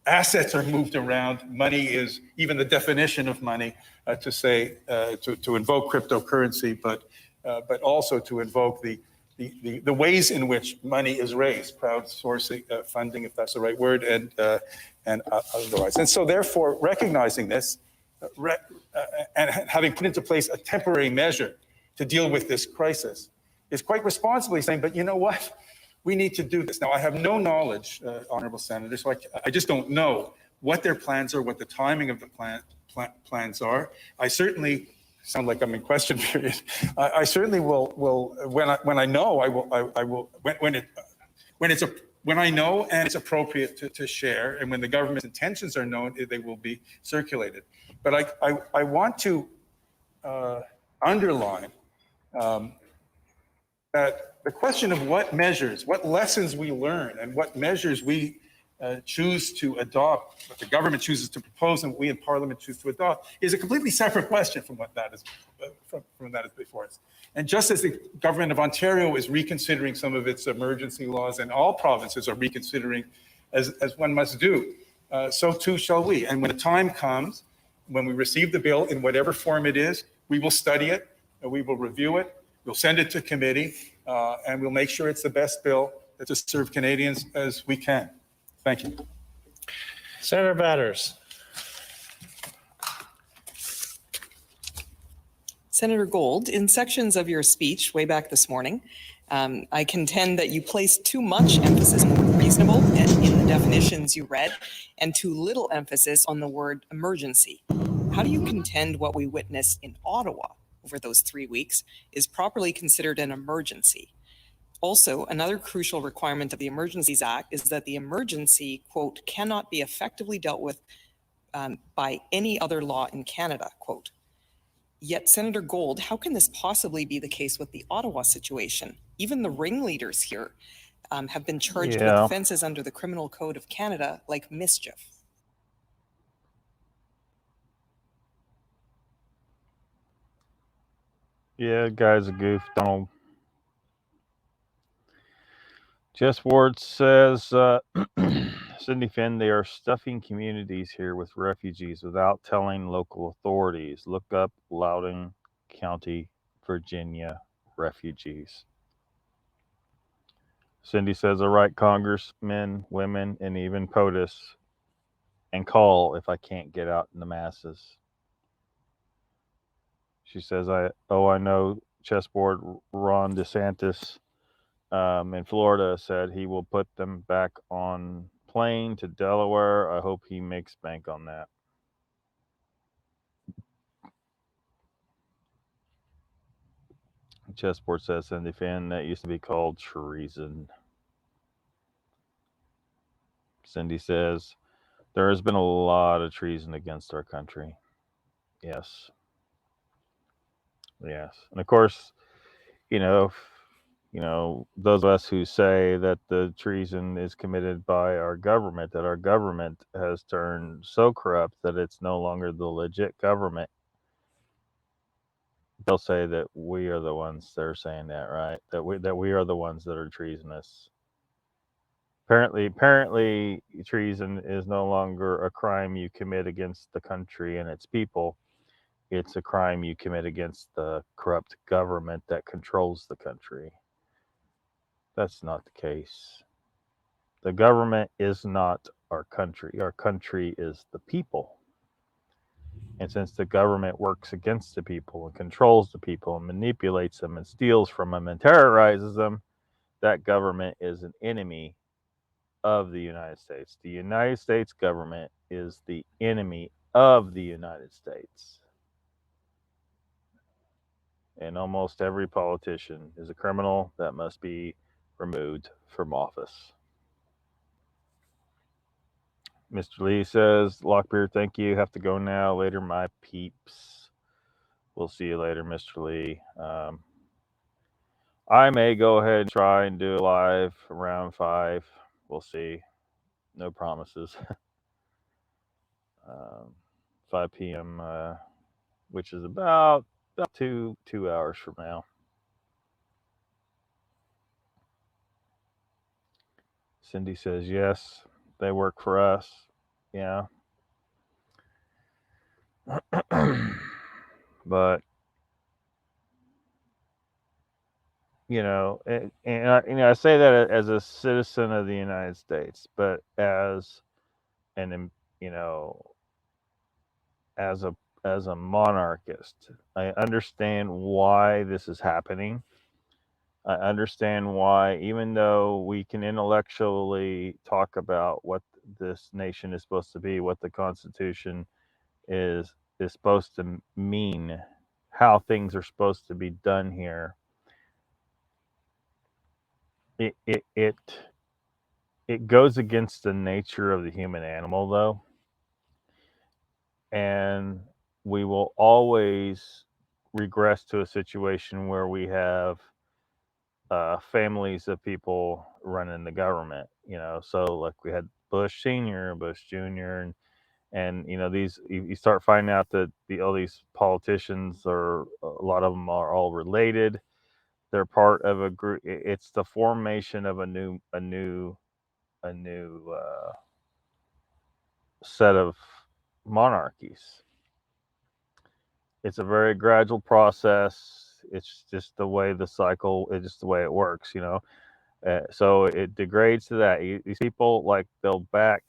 assets are moved around. Money is, even the definition of money, to invoke cryptocurrency, but also to invoke the ways in which money is raised, crowdsourcing, funding, if that's the right word, and otherwise. And so therefore, recognizing this, and having put into place a temporary measure to deal with this crisis, is quite responsibly saying, but you know what? We need to do this. Now, I have no knowledge, Honourable Senator, so I just don't know what their plans are, what the timing of the plans are. I certainly sound like I'm in question period. I certainly will when I know, I will when I know and it's appropriate to share, and when the government's intentions are known, they will be circulated. But I want to underline that the question of what measures, what lessons we learn, and what measures we choose to adopt, what the government chooses to propose, and what we in Parliament choose to adopt, is a completely separate question from what that is, from that is before us. And just as the government of Ontario is reconsidering some of its emergency laws, and all provinces are reconsidering, as one must do, so too shall we. And when the time comes, when we receive the bill in whatever form it is, we will study it, and we will review it, we'll send it to committee, and we'll make sure it's the best bill to serve Canadians as we can. Thank you. Senator Batters. Senator Gold, in sections of your speech way back this morning, I contend that you placed too much emphasis on the word reasonable in the definitions you read, and too little emphasis on the word emergency. How do you contend what we witnessed in Ottawa over those 3 weeks is properly considered an emergency? Also, another crucial requirement of the Emergencies Act is that the emergency, quote, cannot be effectively dealt with by any other law in Canada, quote. Yet, Senator Gold, how can this possibly be the case with the Ottawa situation? Even the ringleaders here have been charged with offenses under the Criminal Code of Canada, like mischief. Yeah, guy's a goof, Donald. Jess Ward says, Cindy Finn, they are stuffing communities here with refugees without telling local authorities. Look up Loudoun County, Virginia refugees. Cindy says, all right, congressmen, women, and even POTUS, and call if I can't get out in the masses. She says, I know chessboard Ron DeSantis in Florida said he will put them back on plane to Delaware. I hope he makes bank on that. Chessboard says, Cindy Finn, that used to be called treason. Cindy says, there has been a lot of treason against our country. Yes. Yes. And of course, those of us who say that the treason is committed by our government, that our government has turned so corrupt that it's no longer the legit government, they'll say that we are the ones that are saying that, right? That we are the ones that are treasonous. Apparently, treason is no longer a crime you commit against the country and its people. It's a crime you commit against the corrupt government that controls the country. That's not the case. The government is not our country. Our country is the people. And since the government works against the people and controls the people and manipulates them and steals from them and terrorizes them, that government is an enemy of the United States. The United States government is the enemy of the United States. And almost every politician is a criminal that must be removed from office. Mr. Lee says, Lockbeard, thank you. Have to go now. Later, my peeps. We'll see you later, Mr. Lee. I may go ahead and try and do it live around 5. We'll see. No promises. 5 p.m., which is about 2 hours from now. Cindy says, yes, they work for us. Yeah. But, I say that as a citizen of the United States, but as as a monarchist, I understand why this is happening. I understand why, even though we can intellectually talk about what this nation is supposed to be, what the Constitution is supposed to mean, how things are supposed to be done here, it goes against the nature of the human animal, though, and we will always regress to a situation where we have families of people running the government. So like we had Bush Senior, Bush Junior, and these you start finding out that all these politicians are, a lot of them are all related. They're part of a group. It's the formation of a new set of monarchies. It's a very gradual process. It's just the way the cycle. It's just the way it works. So it degrades to that. These people, like, they'll back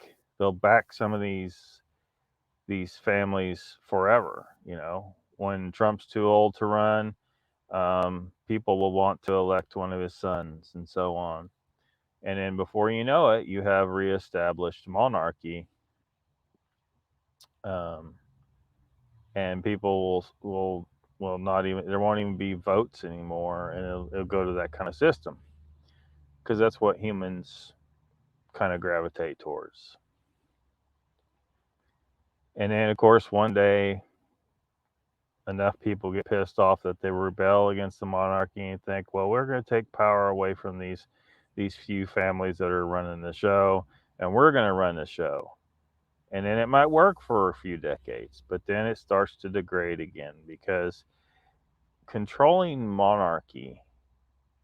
some of these families forever. When Trump's too old to run, people will want to elect one of his sons, and so on. And then before you know it, you have reestablished monarchy, um, and people will not even, there won't even be votes anymore, and it'll go to that kind of system, because that's what humans kind of gravitate towards. And then, of course, one day, enough people get pissed off that they rebel against the monarchy and think, well, we're going to take power away from these few families that are running the show, and we're going to run the show. And then it might work for a few decades, but then it starts to degrade again, because controlling monarchy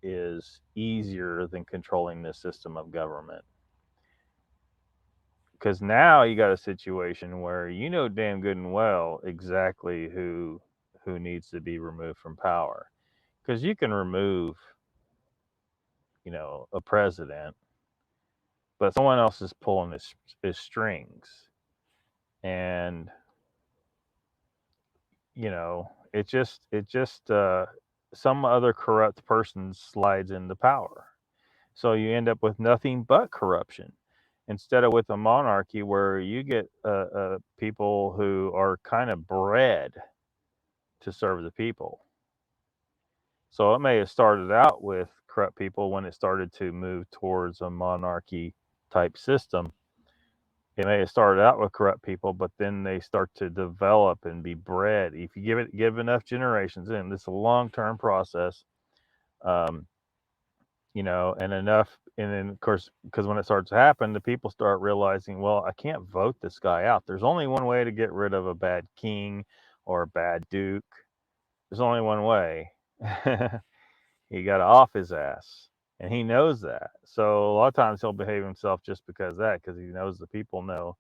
is easier than controlling the system of government. Because now you got a situation where damn good and well exactly who needs to be removed from power. Because you can remove, a president, but someone else is pulling his strings, and it just some other corrupt person slides into power. So you end up with nothing but corruption, instead of with a monarchy where you get people who are kind of bred to serve the people. So it may have started out with corrupt people when it started to move towards a monarchy type system. It may have started out with corrupt people, but then they start to develop and be bred. If you give enough generations in, this is a long-term process, um, and enough, and then of course, because when it starts to happen, the people start realizing, well, I can't vote this guy out. There's only one way to get rid of a bad king or a bad duke. There's only one way. He got off his ass, and he knows that. So a lot of times he'll behave himself just because of that, because he knows the people know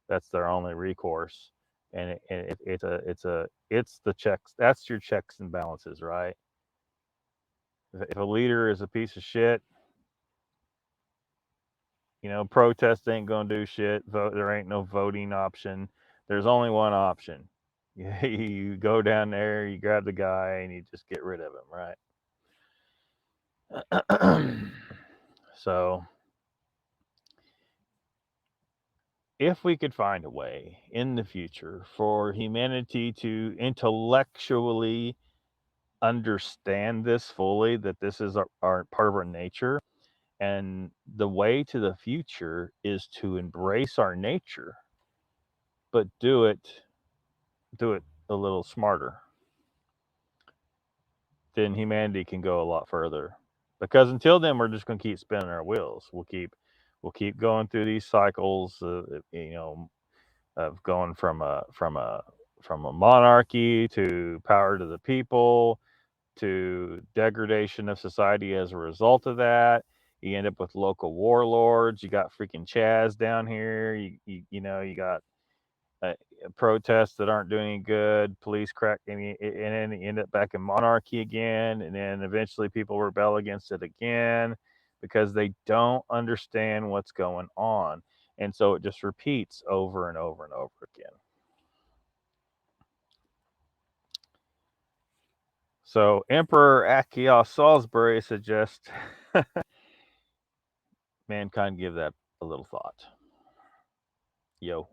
that's their only recourse. And it's the checks. That's your checks and balances, right? If a leader is a piece of shit, protest ain't gonna do shit. Vote. There ain't no voting option. There's only one option. You go down there, you grab the guy, and you just get rid of him, right? So, if we could find a way in the future for humanity to intellectually understand this fully, that this is our part of our nature, and the way to the future is to embrace our nature, but do it a little smarter, then humanity can go a lot further. Because until then, we're just going to keep spinning our wheels. We'll keep going through these cycles, of going from a monarchy to power to the people, to degradation of society as a result of that. You end up with local warlords. You got freaking Chaz down here. You got protests that aren't doing any good. Police crack, and then you end up back in monarchy again. And then eventually people rebel against it again, because they don't understand what's going on. And so it just repeats over and over and over again. So Emperor Achaeos Salisbury suggests mankind give that a little thought. Yo.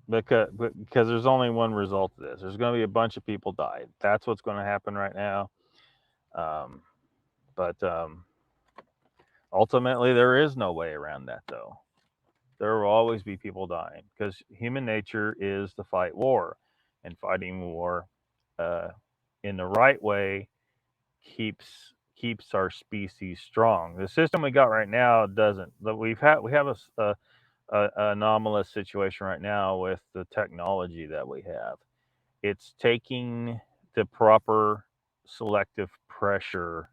Because there's only one result to this. There's going to be a bunch of people died. That's what's going to happen right now. But ultimately, there is no way around that, though. There will always be people dying because human nature is to fight war, and fighting war in the right way keeps our species strong. The system we got right now doesn't. But we have a anomalous situation right now with the technology that we have. It's taking the proper selective pressure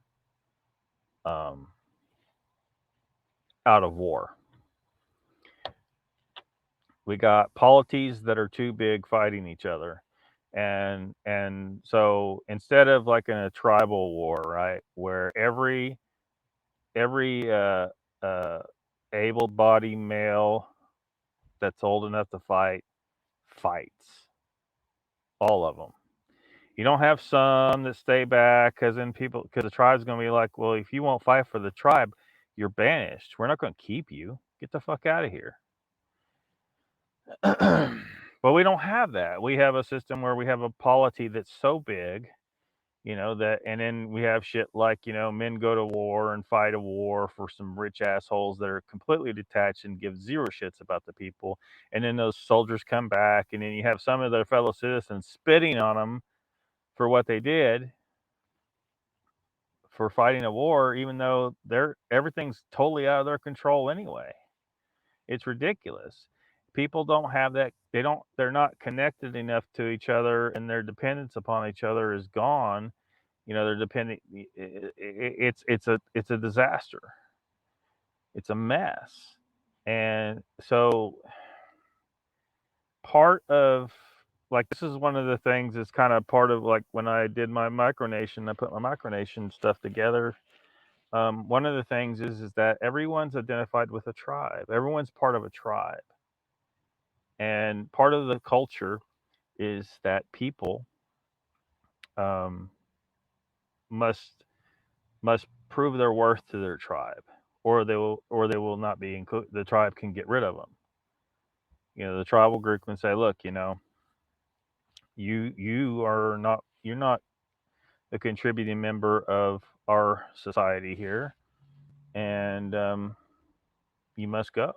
out of war. We got polities that are too big fighting each other. And so instead of like in a tribal war, right, where every able-bodied male that's old enough to fight fights, all of them. You don't have some that stay back because the tribe's going to be like, well, if you won't fight for the tribe, you're banished. We're not going to keep you. Get the fuck out of here. But we don't have that. We have a system where we have a polity that's so big, and then we have shit like, men go to war and fight a war for some rich assholes that are completely detached and give zero shits about the people. And then those soldiers come back, and then you have some of their fellow citizens spitting on them for what they did for fighting a war, even though everything's totally out of their control anyway. It's ridiculous. People don't have that. They're not connected enough to each other, and their dependence upon each other is gone. They're dependent. It's a disaster. It's a mess. And so part of, like, this is one of the things that's kind of part of, like, when I did my micronation, I put my micronation stuff together. One of the things is that everyone's identified with a tribe. Everyone's part of a tribe. And part of the culture is that people must prove their worth to their tribe, or they will not be included. The tribe can get rid of them. The tribal group can say, look, you're not a contributing member of our society here, and you must go.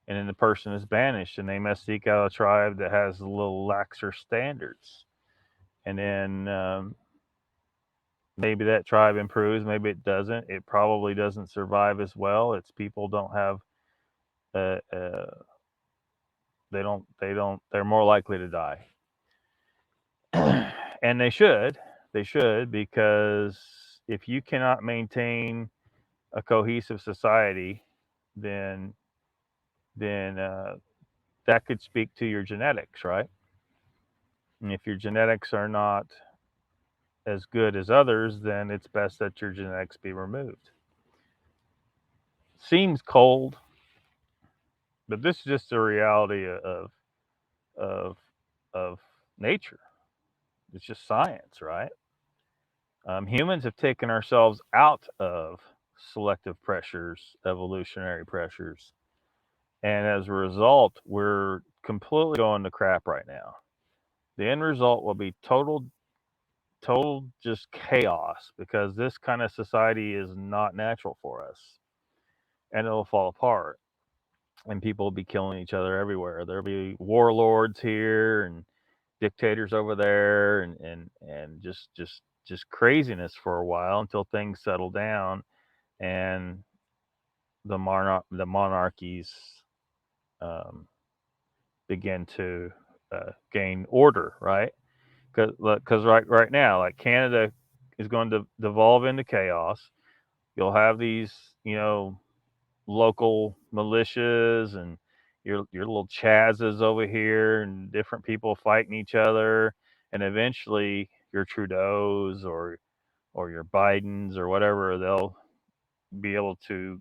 And then the person is banished, and they must seek out a tribe that has a little laxer standards. And then maybe that tribe improves, maybe it doesn't. It probably doesn't survive as well. Its people don't have they're more likely to die. And they should, because if you cannot maintain a cohesive society, then that could speak to your genetics, right? And if your genetics are not as good as others, then it's best that your genetics be removed. Seems cold, but this is just the reality of nature. It's just science, right? Humans have taken ourselves out of selective pressures, evolutionary pressures, and as a result, we're completely going to crap right now. The end result will be total just chaos, because this kind of society is not natural for us, and it'll fall apart, and people will be killing each other everywhere. There'll be warlords here and dictators over there, and just craziness for a while until things settle down and the monarchies begin to gain order, right? Because right now, like, Canada is going to devolve into chaos. You'll have these, local militias and your little Chazes over here, and different people fighting each other, and eventually your Trudeaus or your Bidens or whatever, they'll be able to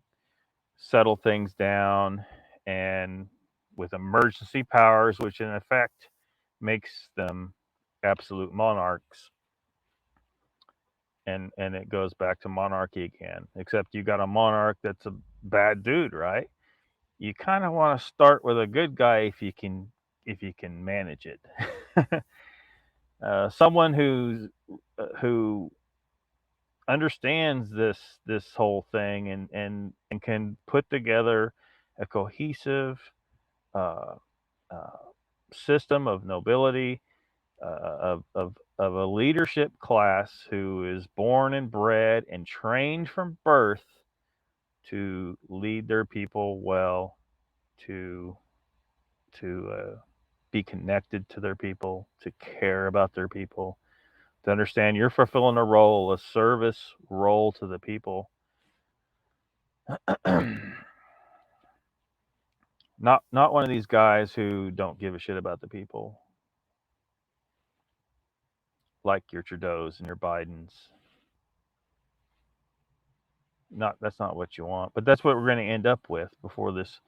settle things down, and with emergency powers, which in effect makes them absolute monarchs, and it goes back to monarchy again, except you got a monarch that's a bad dude, right? You kind of want to start with a good guy if you can manage it. Someone who understands this whole thing and can put together a cohesive uh, uh, system of nobility, of a leadership class who is born and bred and trained from birth to lead their people well, to be connected to their people, to care about their people, to understand you're fulfilling a role, a service role to the people. Not one of these guys who don't give a shit about the people, like your Trudeaus and your Bidens. That's not what you want, but that's what we're going to end up with before this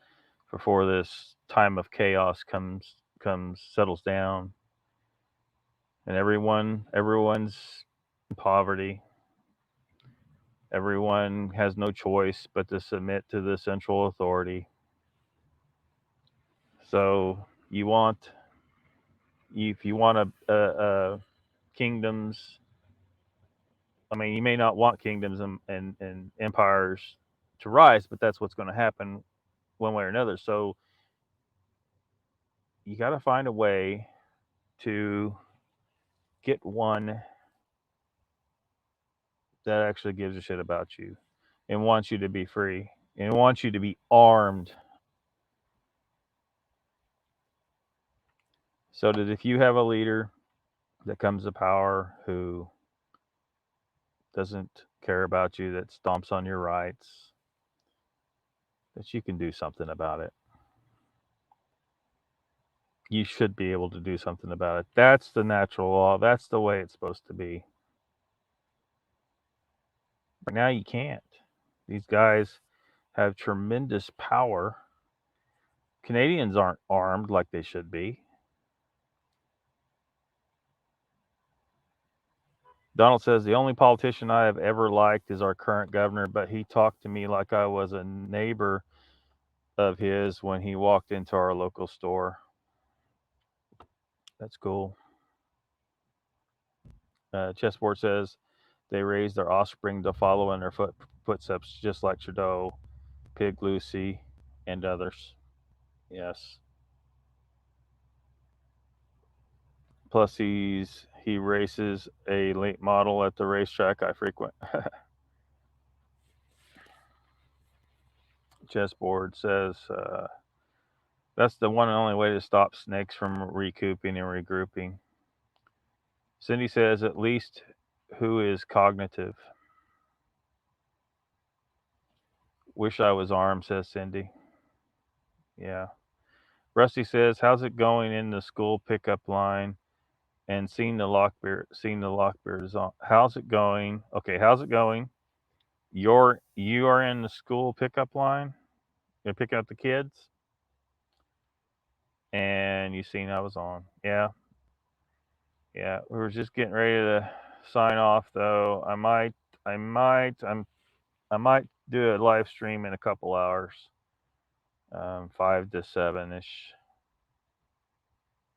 time of chaos settles down, and everyone's in poverty. Everyone has no choice but to submit to the central authority. So if you want kingdoms, I mean, you may not want kingdoms and empires to rise, but that's what's going to happen one way or another. So you got to find a way to get one that actually gives a shit about you and wants you to be free and wants you to be armed. So that if you have a leader that comes to power who doesn't care about you, that stomps on your rights, that you can do something about it. You should be able to do something about it. That's the natural law. That's the way it's supposed to be. Right now you can't. These guys have tremendous power. Canadians aren't armed like they should be. Donald says, the only politician I have ever liked is our current governor, but he talked to me like I was a neighbor of his when he walked into our local store. That's cool. Chessboard says, they raise their offspring to follow in their footsteps, just like Trudeau, Pig Lucy, and others. Yes. Plus, he races a late model at the racetrack I frequent. Chessboard says, that's the one and only way to stop snakes from recouping and regrouping. Cindy says, at least who is cognitive? Wish I was armed, says Cindy. Yeah. Rusty says, how's it going in the school pickup line? And seeing the LOCKBEARD is on. How's it going? Okay, how's it going? You are in the school pickup line. You're picking up the kids. And you seen I was on. Yeah. Yeah. We were just getting ready to sign off though. I might do a live stream in a couple hours. 5 to 7-ish.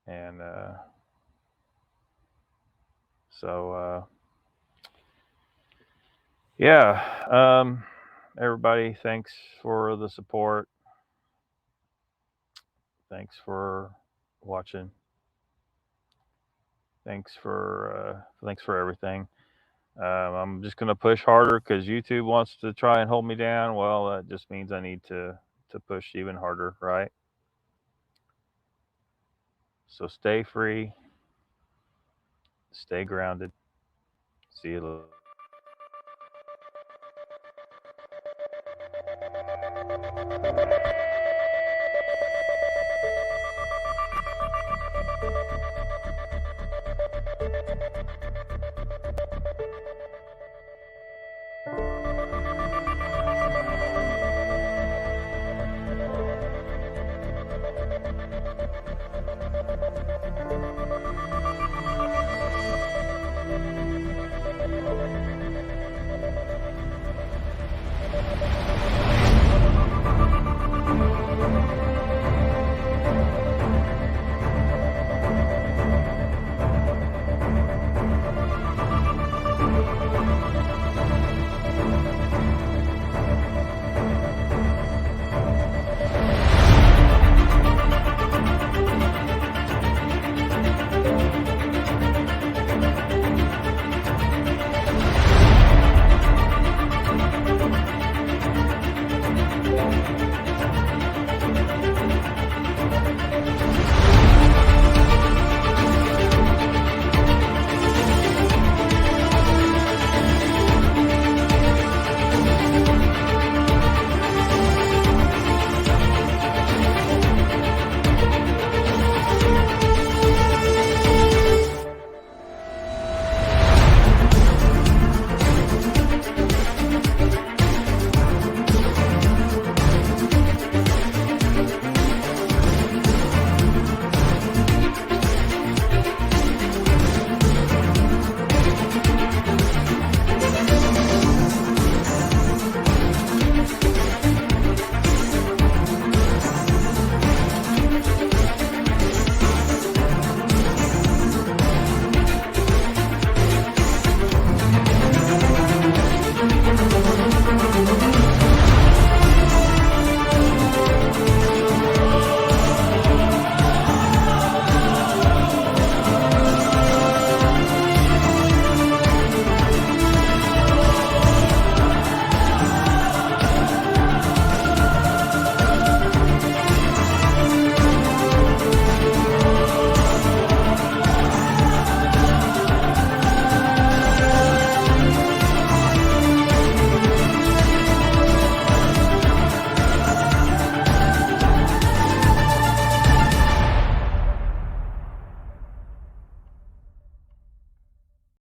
And so yeah, everybody, thanks for the support. Thanks for watching. Thanks for everything. I'm just gonna push harder because YouTube wants to try and hold me down. Well, that just means I need to push even harder, right? So stay free, stay grounded. See you later.